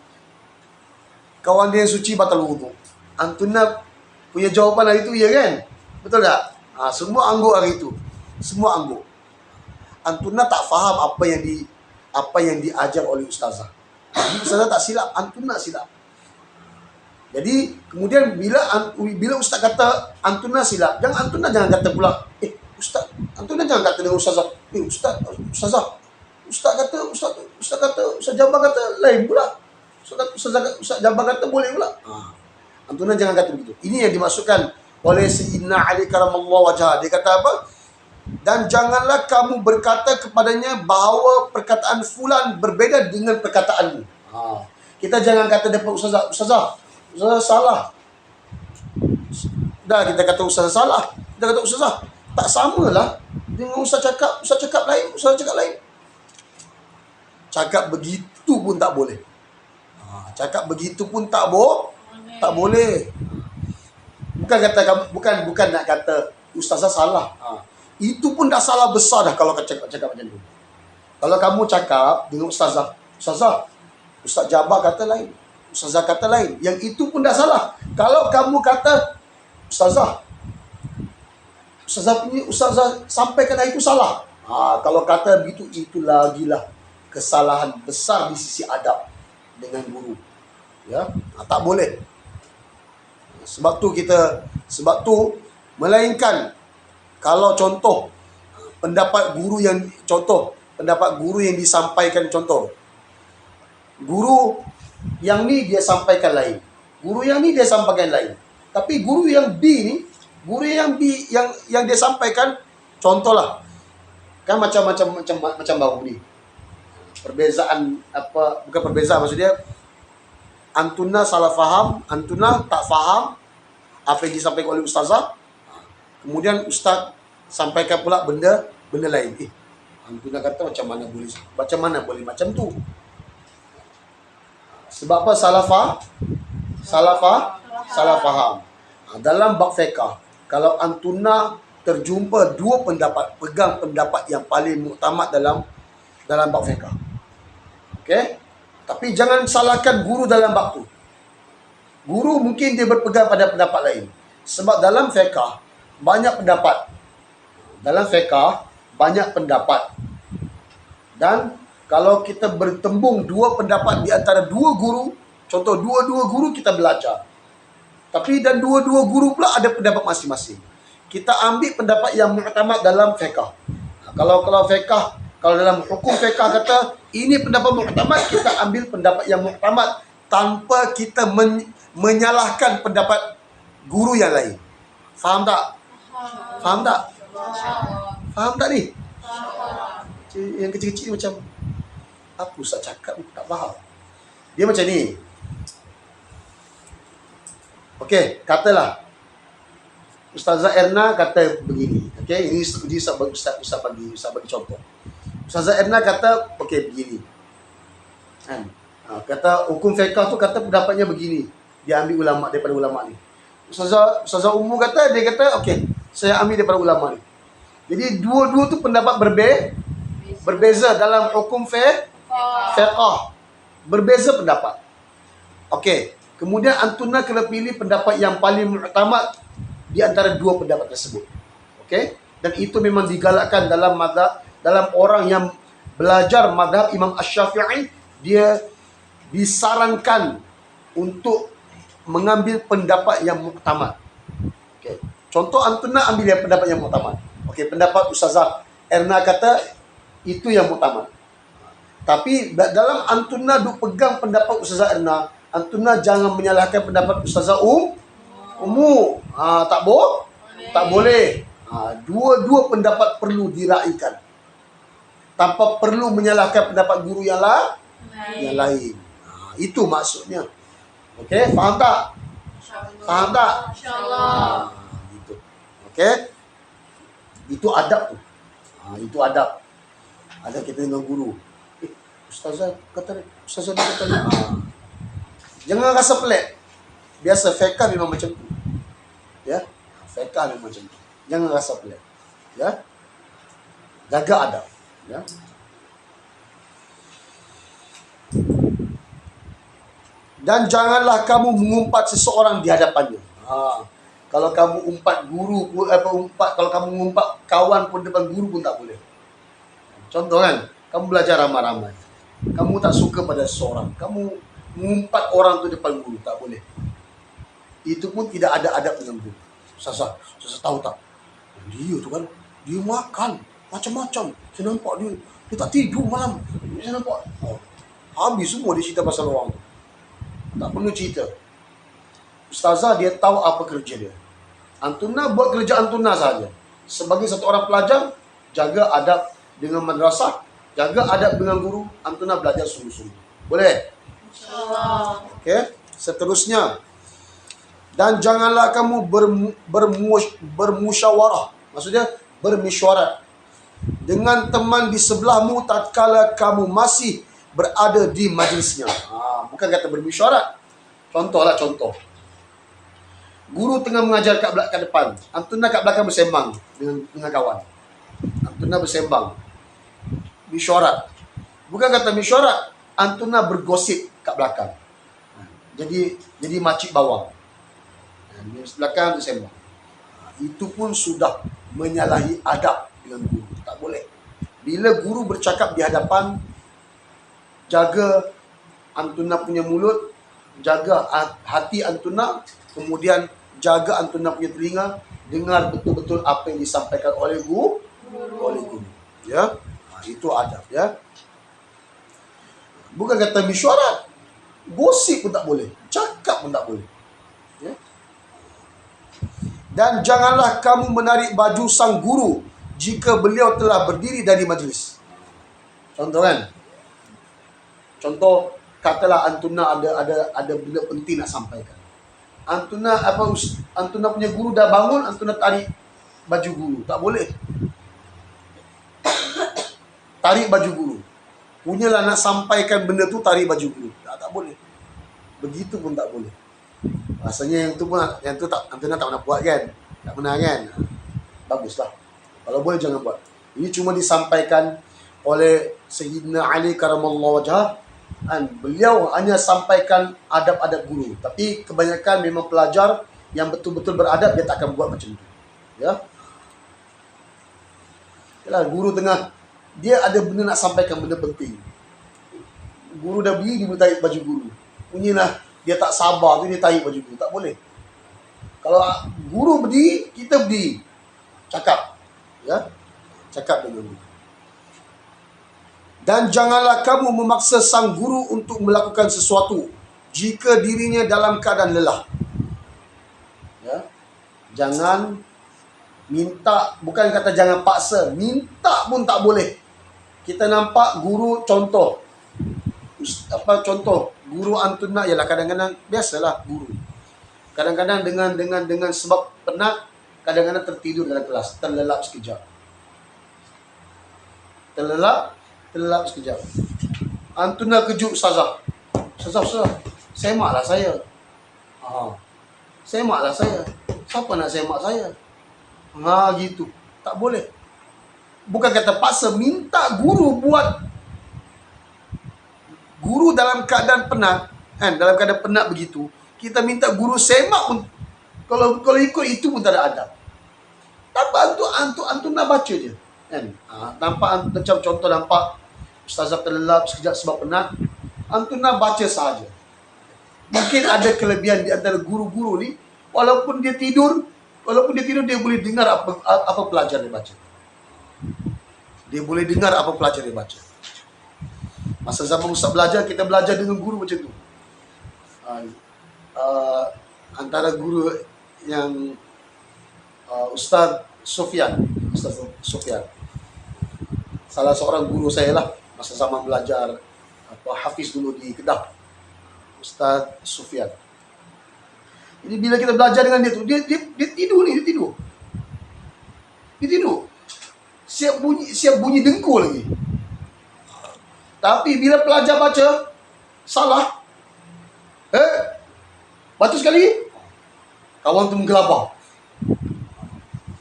A: batal wudu. Antuna punya jawapan hari itu, ya kan? Betul tak? Semua angguk hari itu. Semua angguk. Antuna tak faham apa yang diajar oleh ustazah. Ustazah tak silap, Antuna silap. Jadi kemudian bila ustaz kata Antuna silap, Antuna jangan kata pula, ustaz, Antuna jangan kata dengan ustazah, ustazah. Ustaz Jabar kata lain pula. Ustaz Jabar kata boleh pula. Antuna jangan kata begitu. Ini yang dimaksudkan oleh Sayyidina Ali karamallahu wajhah. Dia kata apa? Dan janganlah kamu berkata kepadanya bahawa perkataan fulan berbeda dengan perkataanmu. Kita jangan kata depan ustazah salah. Dah kita kata ustazah salah. Kita kata ustazah tak samalah dengan ustaz cakap lain, ustazah cakap lain. Cakap begitu pun tak boleh. Cakap begitu pun tak boleh. Bukan nak kata ustazah salah. Itu pun dah salah besar dah kalau cakap macam tu. Kalau kamu cakap dengan ustazah, Ustaz Jabar kata lain, ustazah kata lain, yang itu pun dah salah. Kalau kamu kata ustazah sampaikan itu salah. Kalau kata begitu, itu lagilah kesalahan besar di sisi adab dengan guru. Ya, tak boleh. Sebab tu melainkan kalau contoh pendapat guru yang disampaikan, contoh guru yang ni dia sampaikan lain, guru yang ni dia sampaikan lain, tapi guru yang B yang dia sampaikan, contohlah kan macam baru ni perbezaan bukan perbezaan, maksudnya Antuna salah faham, Antuna tak faham apa yang disampaikan oleh ustazah, kemudian ustaz sampaikan pula benda lain. Antuna kata macam mana boleh macam tu. Sebab apa salah faham. Dalam bab fiqh, kalau antuna terjumpa dua pendapat, pegang pendapat yang paling muktamad dalam bab fiqh. Okey? Tapi jangan salahkan guru dalam bab tu. Guru mungkin dia berpegang pada pendapat lain. Sebab dalam fiqh banyak pendapat. Dalam fiqh banyak pendapat. Dan kalau kita bertembung dua pendapat di antara dua guru, contoh dua-dua guru kita belajar. Tapi dan dua-dua guru pula ada pendapat masing-masing. Kita ambil pendapat yang muktamad dalam fiqh. Kalau fiqh, kalau dalam hukum fiqh kata ini pendapat muktamad, kita ambil pendapat yang muktamad tanpa kita menyalahkan pendapat guru yang lain. Faham tak? Faham tak? Faham tak ni? Yang kecil-kecil macam apa Ustaz cakap tak faham. Dia macam ni. Okey, katalah Ustazah Erna kata begini. Okey, ini Ustaz bagi contoh. Ustazah Erna kata okey begini. Kan? Kata hukum fiqh tu kata pendapatnya begini. Dia ambil ulama daripada ulama ni. Ustazah Ummu kata, dia kata okey, saya ambil daripada ulama ni. Jadi dua-dua tu pendapat berbeza dalam hukum fiqh. Berbeza pendapat. Okey, kemudian antuna kena pilih pendapat yang paling muktamad di antara dua pendapat tersebut. Okey? Dan itu memang digalakkan dalam mazhab, dalam orang yang belajar mazhab Imam Asy-Syafi'i, dia disarankan untuk mengambil pendapat yang muktamad. Okey. Contoh antuna ambil yang pendapat yang muktamad. Okey, pendapat Ustazah Erna kata itu yang muktamad. Tapi dalam antuna duk pegang pendapat Ustazah Erna, antuna jangan menyalahkan pendapat Ustazah Ummu. Tak boleh. Dua-dua pendapat perlu diraikan. Tanpa perlu menyalahkan pendapat guru yang lain. Itu maksudnya. Okey, faham tak? Faham tak?
B: InsyaAllah.
A: Gitu. Okey? Itu adab tu. Itu adab. Ada kita dengan guru. Ustazah kata ni. Jangan rasa pelik. Biasa fiqh memang macam tu. Ya. Fiqh memang macam tu. Jangan rasa pelik. Ya. Jaga adab. Ya. Dan janganlah kamu mengumpat seseorang di hadapannya. Kalau kamu umpat guru, kalau kamu mengumpat kawan pun depan guru pun tak boleh. Contoh kan, kamu belajar ramai-ramai. Kamu tak suka pada seseorang, kamu mengumpat orang tu depan guru, tak boleh. Itu pun tidak ada adab dengan guru. Saya tahu tak? Dia tu kan, dia makan macam-macam. Saya nampak dia tak tidur malam. Saya nampak. Habis semua dia cerita pasal orang tu. Tak perlu cerita. Ustazah dia tahu apa kerja dia. Antuna buat kerja antuna saja. Sebagai satu orang pelajar, jaga adab dengan madrasah, jaga adab dengan guru, antuna belajar sungguh-sungguh. Boleh?
B: InsyaAllah.
A: Okey, seterusnya. Dan janganlah kamu bermusyawarah. Maksudnya bermesyuarat dengan teman di sebelahmu tatkala kamu masih berada di majlisnya. Bukan kata bermesyuarat. Contoh. Guru tengah mengajar kat depan. Antuna kat belakang bersembang dengan kawan. Antuna bersembang. Mesyuarat. Bukan kata mesyuarat. Antuna bergosip kat belakang. Jadi makcik bawang. Di belakang bersembang. Itu pun sudah menyalahi adab dengan guru. Tak boleh. Bila guru bercakap di hadapan, jaga antuna punya mulut, jaga hati antuna, kemudian jaga antuna punya telinga, dengar betul-betul apa yang disampaikan oleh guru. Ya, itu adab ya. Bukan kata mesyuarat, gosip pun tak boleh, cakap pun tak boleh. Ya. Dan janganlah kamu menarik baju sang guru jika beliau telah berdiri dari majlis. Contoh kan? Contoh, katalah antuna ada benda penting nak sampaikan. Antuna punya guru dah bangun, antuna tarik baju guru. Tak boleh. Tarik baju guru. Punyalah nak sampaikan benda tu, tarik baju guru. Tak boleh. begitu pun tak boleh. Rasanya yang tu tak Antuna tak pernah buat kan, tak pernah kan. Baguslah, kalau boleh jangan buat. Ini cuma disampaikan oleh Sayyidina Ali karamallahu wajhah, kan, beliau hanya sampaikan adab-adab guru, tapi kebanyakan memang pelajar yang betul-betul beradab dia tak akan buat macam tu. Ya. Yalah, guru tengah dia ada benda nak sampaikan, benda penting. Guru dah beli, dia boleh tarik baju guru. Punyalah dia tak sabar tu, dia tarik baju guru. Tak boleh. Kalau guru berdiri, kita berdiri. Cakap. Ya. Cakap dengan guru. Dan janganlah kamu memaksa sang guru untuk melakukan sesuatu jika dirinya dalam keadaan lelah. Ya. Jangan minta, bukan kata jangan paksa, minta pun tak boleh. Kita nampak guru, contoh guru Antuna, ialah kadang-kadang biasalah guru. Kadang-kadang dengan sebab penat, kadang-kadang tertidur dalam kelas, terlelap sekejap. Terlelap sekejap. Antuna kejut Ustazah. Ustazah, semaklah saya. Semaklah saya. Siapa nak semak saya? Gitu. Tak boleh. Bukan kata paksa, minta guru buat. Guru dalam keadaan penat, kan? Dalam keadaan penat begitu, kita minta guru semak pun, kalau ikut itu pun tak ada adab. Nampak Antuna baca je, kan? Nampak macam contoh, nampak Ustazah terlelap sekejap sebab penat, Antuna baca sahaja. Mungkin ada kelebihan di antara guru-guru ni, walaupun dia tidur dia boleh dengar apa pelajar dia baca. Dia boleh dengar apa pelajar dia baca. Masa zaman Ustaz belajar, kita belajar dengan guru macam tu. Antara guru yang Ustaz Sufyan, salah seorang guru saya lah, masa zaman belajar Hafiz dulu di Kedah, Ustaz Sufyan. Jadi bila kita belajar dengan dia tu, dia tidur ni, dia tidur. Siap bunyi dengkur lagi. Tapi bila pelajar baca salah, baca sekali, kawan tu menggelabah.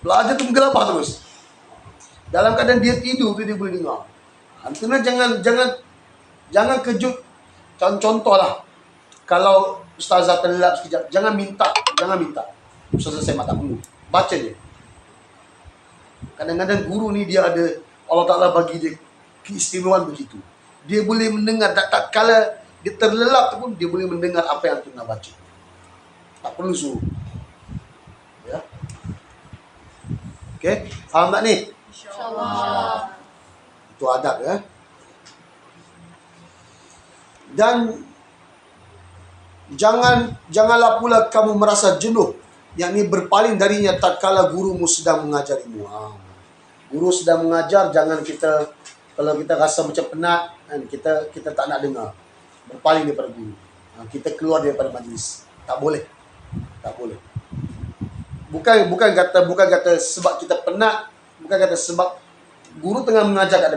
A: Pelajar tu menggelabah terus. Dalam keadaan dia tidur tu, dia boleh dengar. Antuna jangan kejut. Contohlah, kalau Ustazah terlelap sekejap, jangan minta. Ustazah saya tak perlu. Baca je. Kadang-kadang guru ni dia ada, Allah Ta'ala bagi dia keistimewaan begitu. Dia boleh mendengar, tak kala dia terlelap tu pun, dia boleh mendengar apa yang Antuna baca. Tak perlu suruh. Ya. Okey, faham tak ni?
B: InsyaAllah.
A: Itu adab ya. Dan janganlah pula kamu merasa jenuh, yakni berpaling darinya tatkala gurumu sedang mengajarimu. Guru sedang mengajar, jangan kita, kalau kita rasa macam penat, kan, kita tak nak dengar, berpaling daripada guru. Kita keluar daripada majlis. Tak boleh. Bukan kata sebab kita penat, bukan kata sebab guru tengah mengajar kat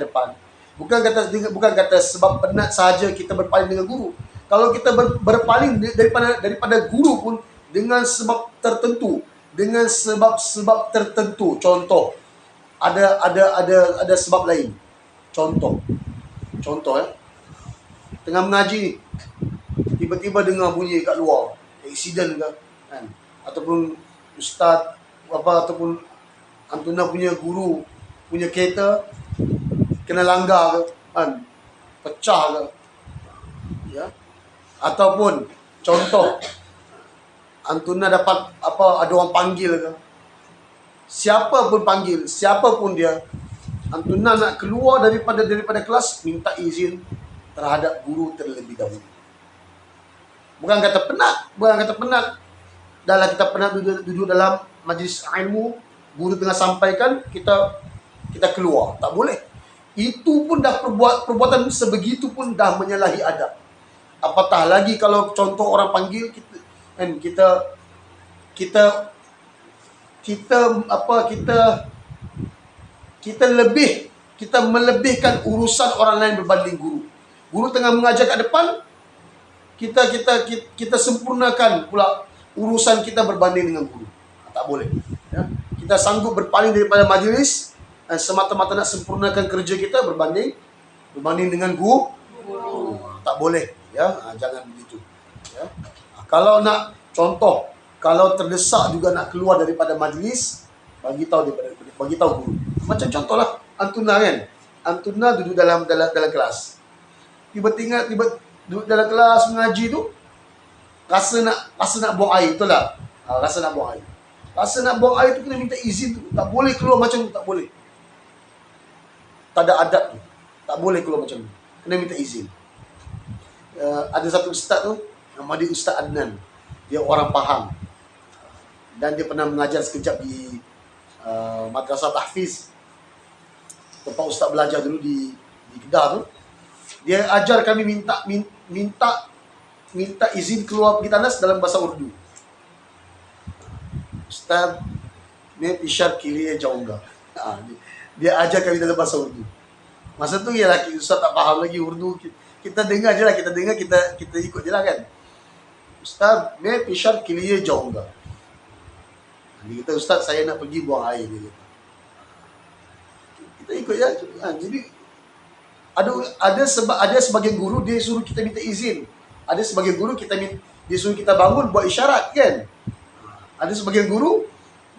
A: depan. Bukan kata sebab penat sahaja kita berpaling dengan guru. Kalau kita berpaling daripada guru pun dengan sebab tertentu, contoh ada sebab lain. Contoh tengah mengaji, tiba-tiba dengar bunyi kat luar, aksiden ke, kan? Ataupun ustaz ataupun Antuna punya guru punya kereta kena langgar ke, kan? Pecah ke, ya? Ataupun contoh Antuna dapat ada orang panggil ke, siapa pun dia, Antuna nak keluar daripada kelas, minta izin terhadap guru terlebih dahulu. Bukan kata penat. Dalam kita pernah duduk dalam majlis ilmu, guru tengah sampaikan, kita keluar. Tak boleh. Itu pun dah perbuatan sebegitu pun dah menyalahi adab. Apatah lagi kalau contoh orang panggil kita melebihkan urusan orang lain berbanding guru. Guru tengah mengajar kat depan, kita sempurnakan pula urusan kita berbanding dengan guru. Tak boleh. Ya. Kita sanggup berpaling daripada majlis semata-mata nak sempurnakan kerja kita berbanding dengan guru. Tak boleh. Ya, jangan begitu. Ya. Kalau nak contoh, kalau terdesak juga nak keluar daripada majlis, bagi tahu guru. Macam contohlah Antuna kan. Antuna duduk dalam kelas. Tiba-tiba duduk dalam kelas mengaji tu rasa nak buang air, betul tak? Rasa nak buang air. Rasa nak buang air tu kena minta izin tu. Tak boleh keluar macam tu, tak boleh. Tak ada adab tu. Tak boleh keluar macam tu. Kena minta izin. Ada satu ustaz tu, nama dia Ustaz Adnan. Dia orang Pahang. Dan dia pernah mengajar sekejap di Madrasah Tahfiz. Tempat ustaz belajar dulu di Kedah tu. Dia ajar kami minta izin keluar pergi tandas dalam bahasa Urdu. Ustaz, मैं पिशर के लिए जाऊंगा. Dia ajar kami dalam bahasa Urdu. Masa tu ialah ustaz tak faham lagi Urdu. Kita dengar je lah, kita ikut je lah kan. Ustaz, मैं पिशर के लिए जाऊंगा. Dia kata, Ustaz, saya nak pergi buang air. Dia kata. Kita ikut je. Jadi ada sebagian guru dia suruh kita minta izin. Ada sebagian guru dia suruh kita bangun buat isyarat kan. Ada sebagian guru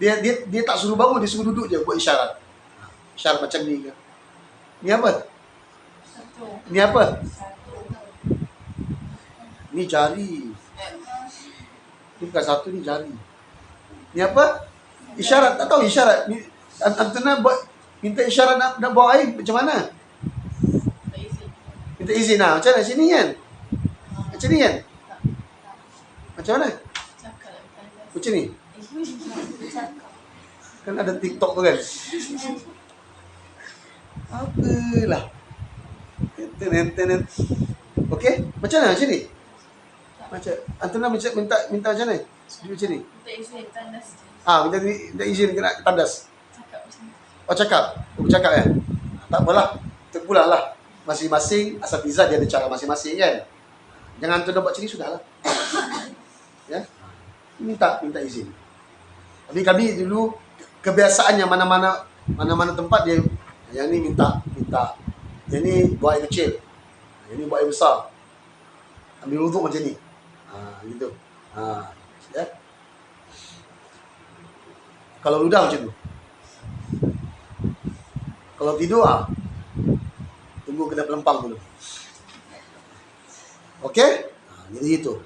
A: dia tak suruh bangun, dia suruh duduk je buat isyarat. Isyarat macam ni ke. Ni apa? Ni apa? Ni jari. Ni bukan satu, ni jari. Ni apa? Isyarat. Tak tahu isyarat. Antuna minta isyarat nak buang air macam mana? Minta izin lah. Macam mana? Sini kan? Macam ni kan? Macam mana? Macam ni? Kan ada TikTok tu kan? Apalah. Okey? Macam mana? Macam ni? Antuna minta macam mana? Dia macam ni? Minta izin kena tandas. Cakap? Bercakap kan? Tak apalah. Terpulang lah. Masing-masing asatizah dia ada cara masing-masing kan. Jangan tu buat macam ni, sudahlah. Ya. Minta izin. Tapi kami dulu kebiasaannya mana-mana tempat dia yang ni minta. Yang ni buat air kecil. Yang ni buat air besar. Ambil wuduk macam ni. Gitu. Ya. Kalau ludah macam tu. Kalau tidur tunggu kena pelempang dulu. Okey? Jadi itu.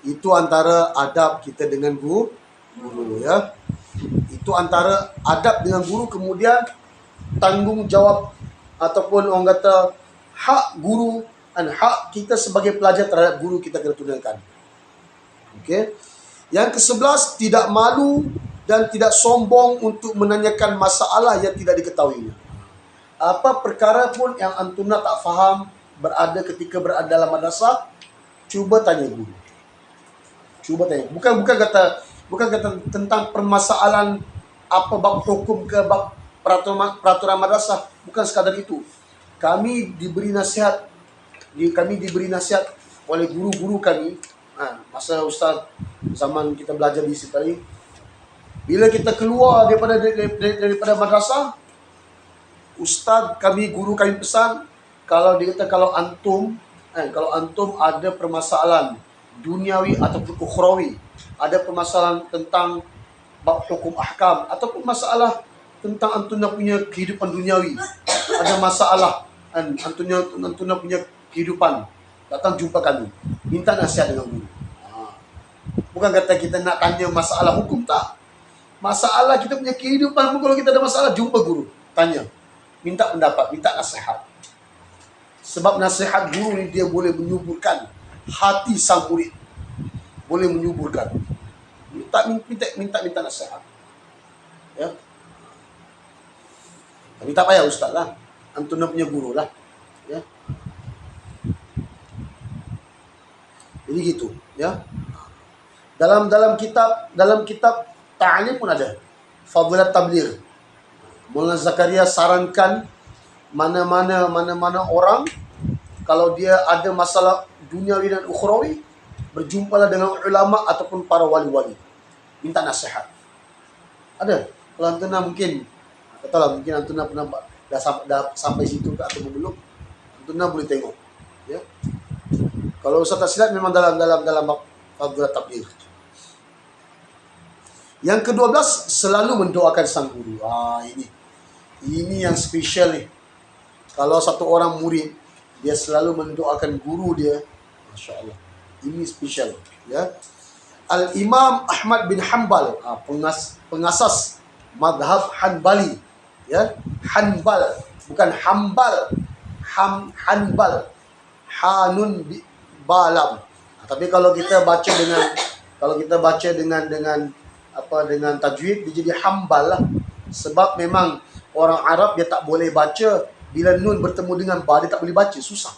A: Itu antara adab kita dengan guru ya. Itu antara adab dengan guru, kemudian tanggungjawab ataupun orang kata hak guru dan hak kita sebagai pelajar terhadap guru kita kena tunaikan. Okey? Yang ke-11, tidak malu dan tidak sombong untuk menanyakan masalah yang tidak diketahuinya. Apa perkara pun yang Antuna tak faham ketika berada dalam madrasah, cuba tanya guru. Cuba tanya. Bukan kata tentang permasalahan apa bab hukum ke bab peraturan madrasah, bukan sekadar itu. Kami diberi nasihat oleh guru-guru kami. Masa ustaz zaman kita belajar di situ tadi, bila kita keluar daripada madrasah, ustaz kami, guru kami pesan, kalau antum ada permasalahan duniawi ataupun ukhrawi, ada permasalahan tentang bab hukum ahkam ataupun masalah tentang antuna punya kehidupan duniawi, ada masalah antuna punya kehidupan, datang jumpa kami, minta nasihat dengan guru. Bukan kata kita nak tanya masalah hukum, tak. Masalah kita punya kehidupan pun, kalau kita ada masalah, jumpa guru, tanya, minta pendapat, minta nasihat. Sebab nasihat guru ni dia boleh menyuburkan hati sang murid, boleh menyuburkan. Minta nasihat. Ya. Tapi tak payah ustaz lah, antuna punya guru lah. Ya. Jadi gitu, ya. Dalam kitab ta'lim pun ada Fadilat Tabligh. Maulana Zakaria sarankan mana-mana orang Kalau dia ada masalah duniawi dan ukhrawi, berjumpalah dengan ulama ataupun para wali-wali. Minta nasihat. Ada. Kalau antuna mungkin, katalah mungkin antuna pernah dah sampai situ ke atau belum, antuna boleh tengok. Ya. Kalau Ustaz tak silap memang dalam Fadhil Tabligh. Yang ke-12, selalu mendoakan sang guru. Ini yang spesial ni. Kalau satu orang murid, dia selalu mendoakan guru dia, Masya Allah. Ini spesial. Ya. Al-Imam Ahmad bin Hanbal, pengasas madhab Hanbali. Ya. Hanbal, bukan Hambal. Hanbal. Hanun balam. Tapi kalau kita baca dengan tajwid, dia jadi Hambal lah. Sebab memang orang Arab dia tak boleh baca bila nun bertemu dengan ba, dia tak boleh baca, susah.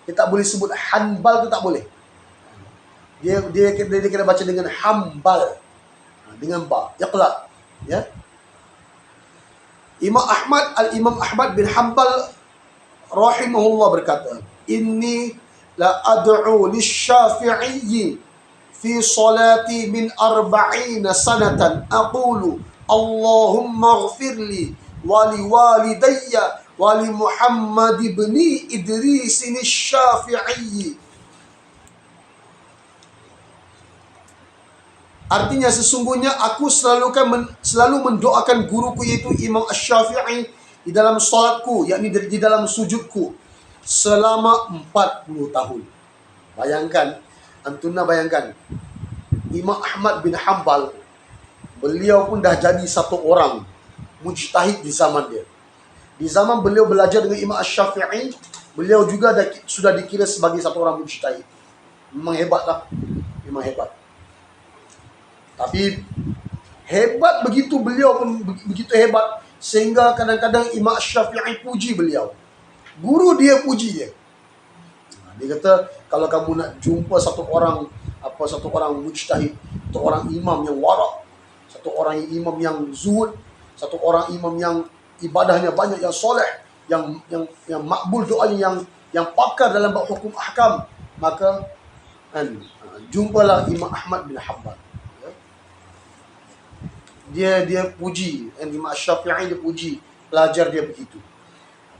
A: Dia tak boleh sebut Hanbal, tu tak boleh. Dia kena baca dengan Hambal, dengan ba, iqlaq. Ya. Al-Imam Ahmad bin Hanbal rahimahullah berkata, "Inni la ad'u lish-Syafi'i fi salati min 40 sanatan aqulu Allahumma ighfirli wa li walidayya wa li Muhammad ibn Idris asy-Syafi'i." Artinya sesungguhnya aku selalu mendoakan guruku, yaitu Imam Asy-Syafi'i, di dalam solatku, yakni di dalam sujudku, selama 40 tahun. Bayangkan, antuna bayangkan, Imam Ahmad bin Hanbal, beliau pun dah jadi satu orang mujtahid di zaman dia. Di zaman beliau belajar dengan Imam Asy-Syafi'i, beliau juga sudah dikira sebagai satu orang mujtahid. Memang hebatlah, memang hebat. Tapi hebat begitu, beliau pun begitu hebat, sehingga kadang-kadang Imam Asy-Syafi'i puji beliau. Guru dia puji dia. Dia kata, kalau kamu nak jumpa satu orang mujtahid, satu orang imam yang warak, satu orang imam yang zuhud, satu orang imam yang ibadahnya banyak, yang soleh, yang makbul doanya, yang pakar dalam bab hukum ahkam, maka jumpalah Imam Ahmad bin Hanbal. Dia puji, Imam Asy-Syafi'i dia puji pelajar dia begitu.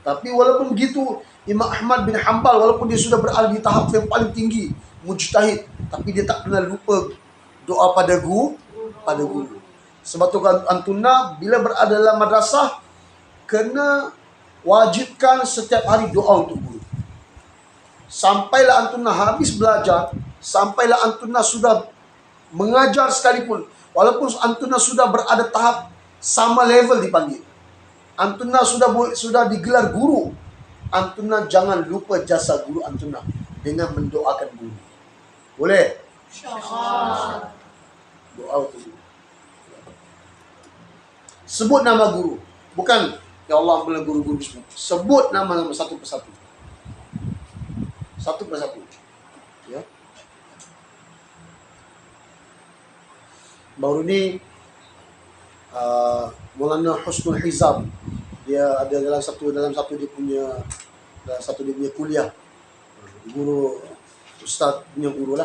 A: Tapi walaupun begitu, Imam Ahmad bin Hanbal, walaupun dia sudah berada di tahap yang paling tinggi, mujtahid, tapi dia tak pernah lupa doa pada guru. Sebab tu kan antuna bila berada dalam madrasah, kena wajibkan setiap hari doa untuk guru. Sampailah antuna habis belajar, sampailah antuna sudah mengajar sekalipun, walaupun antuna sudah berada tahap sama level dipanggil, antuna sudah digelar guru, antuna jangan lupa jasa guru antuna dengan mendoakan guru. Boleh?
B: InsyaAllah.
A: Doa untuk guru. Sebut nama guru. Bukan, ya Allah ambillah guru-guru semua. Sebut nama satu persatu. Satu persatu. Ya. Baru ni Maulana Husnul Hizam, dia ada dalam satu dia punya kuliah, guru ustaz punya guru lah,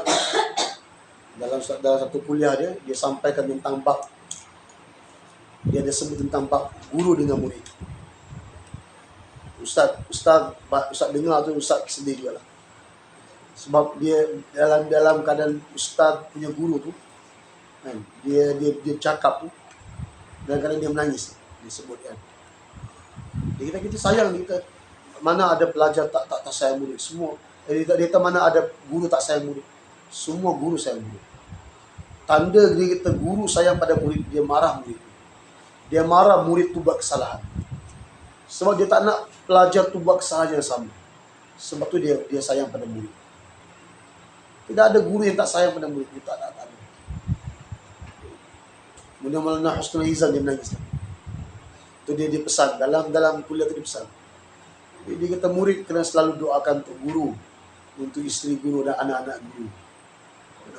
A: dalam satu kuliah dia sampaikan tentang bab, dia ada sebut tentang bab guru dengan murid. Ustaz dengar tu, ustaz sedih juga lah, sebab dia dalam keadaan ustaz punya guru tu kan, dia cakap tu, kadang-kadang dia menangis, dia sebut kan. Kita sayang, kita mana ada pelajar tak sayang murid, semua. Dia mana ada guru tak sayang murid, semua guru sayang murid. Tanda dia kata guru sayang pada murid, dia marah murid. Dia marah murid tu buat kesalahan. Sebab dia tak nak pelajar tu buat kesalahan yang sama. Sebab tu dia sayang pada murid. Tidak ada guru yang tak sayang pada murid, dia tak ada. Kemudian Maulana Husnul Hizam dia menangis. Itu dia pesan dalam kuliah tu, dia pesan. Dia kata murid kena selalu doakan untuk guru, untuk isteri guru dan anak-anak guru.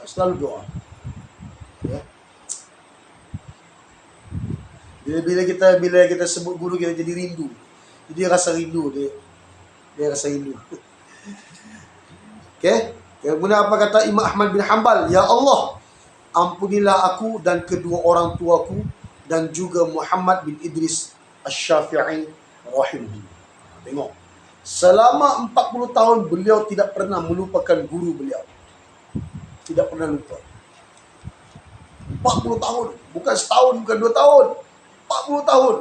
A: Selalu doa. Ya. Bila kita sebut guru, kita jadi rindu. Dia rasa rindu, dia rasa rindu. Okey. Kemudian apa kata Imam Ahmad bin Hanbal? Ya Allah, ampunilah aku dan kedua orang tuaku dan juga Muhammad bin Idris Asy-Syafi'i rahimahullah. Tengok. Selama 40 tahun beliau tidak pernah melupakan guru beliau. Tidak pernah lupa. 40 tahun, bukan setahun, bukan 2 tahun. 40 tahun.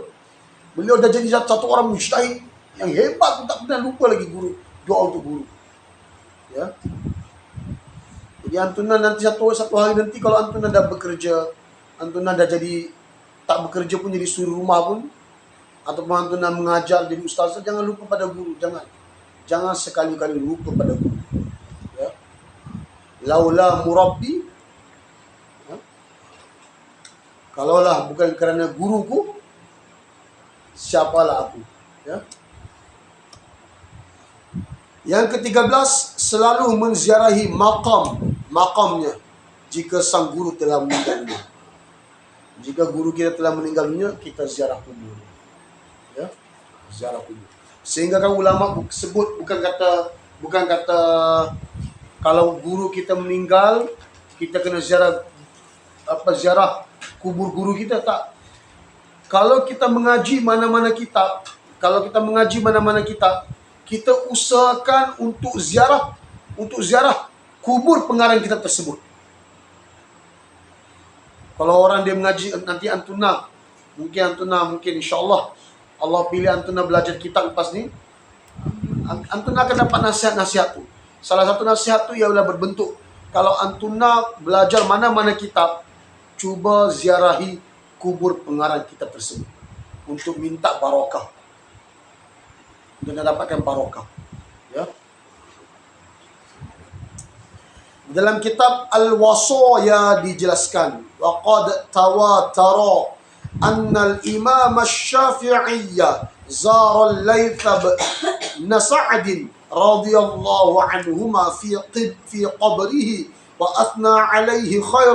A: Beliau dah jadi satu orang mujtahid yang hebat pun tak pernah lupa lagi guru, doa untuk guru. Ya. Jadi Antuna nanti satu hari nanti kalau Antuna dah bekerja, Antuna dah jadi tak bekerja pun jadi suri rumah pun, ataupun Antuna mengajar jadi ustaz, jangan lupa pada guru, jangan sekali-kali lupa pada guru. Ya. Laula murabbi, ya. Kalaulah bukan kerana guruku, siapalah aku. Ya. Yang ke-13, selalu menziarahi makamnya jika sang guru telah meninggal dunia. Jika guru kita telah meninggal dunia, kita ziarah kubur. Ya, ziarah kubur. Sehingga kan ulama sebut bukan kata kalau guru kita meninggal kita kena ziarah kubur guru kita, tak. Kalau kita mengaji mana-mana kitab, kita usahakan untuk ziarah kubur pengarang kitab tersebut. Kalau orang dia mengaji nanti Antuna mungkin insya-Allah Allah pilih Antuna belajar kitab lepas ni, Antuna akan dapat nasihat-nasihat tu. Salah satu nasihat tu ialah berbentuk, kalau Antuna belajar mana-mana kitab, cuba ziarahi kubur pengarang kitab tersebut untuk minta barakah. Untuk mendapatkan barakah. Ya. Dalam kitab Al-Wasaya dijelaskan, waqad tawatara anna al-Imam Asy-Syafi'iyya zara al-Laits bin Sa'd radhiyallahu anhuma fi qabrihi wa athna alayhi khairan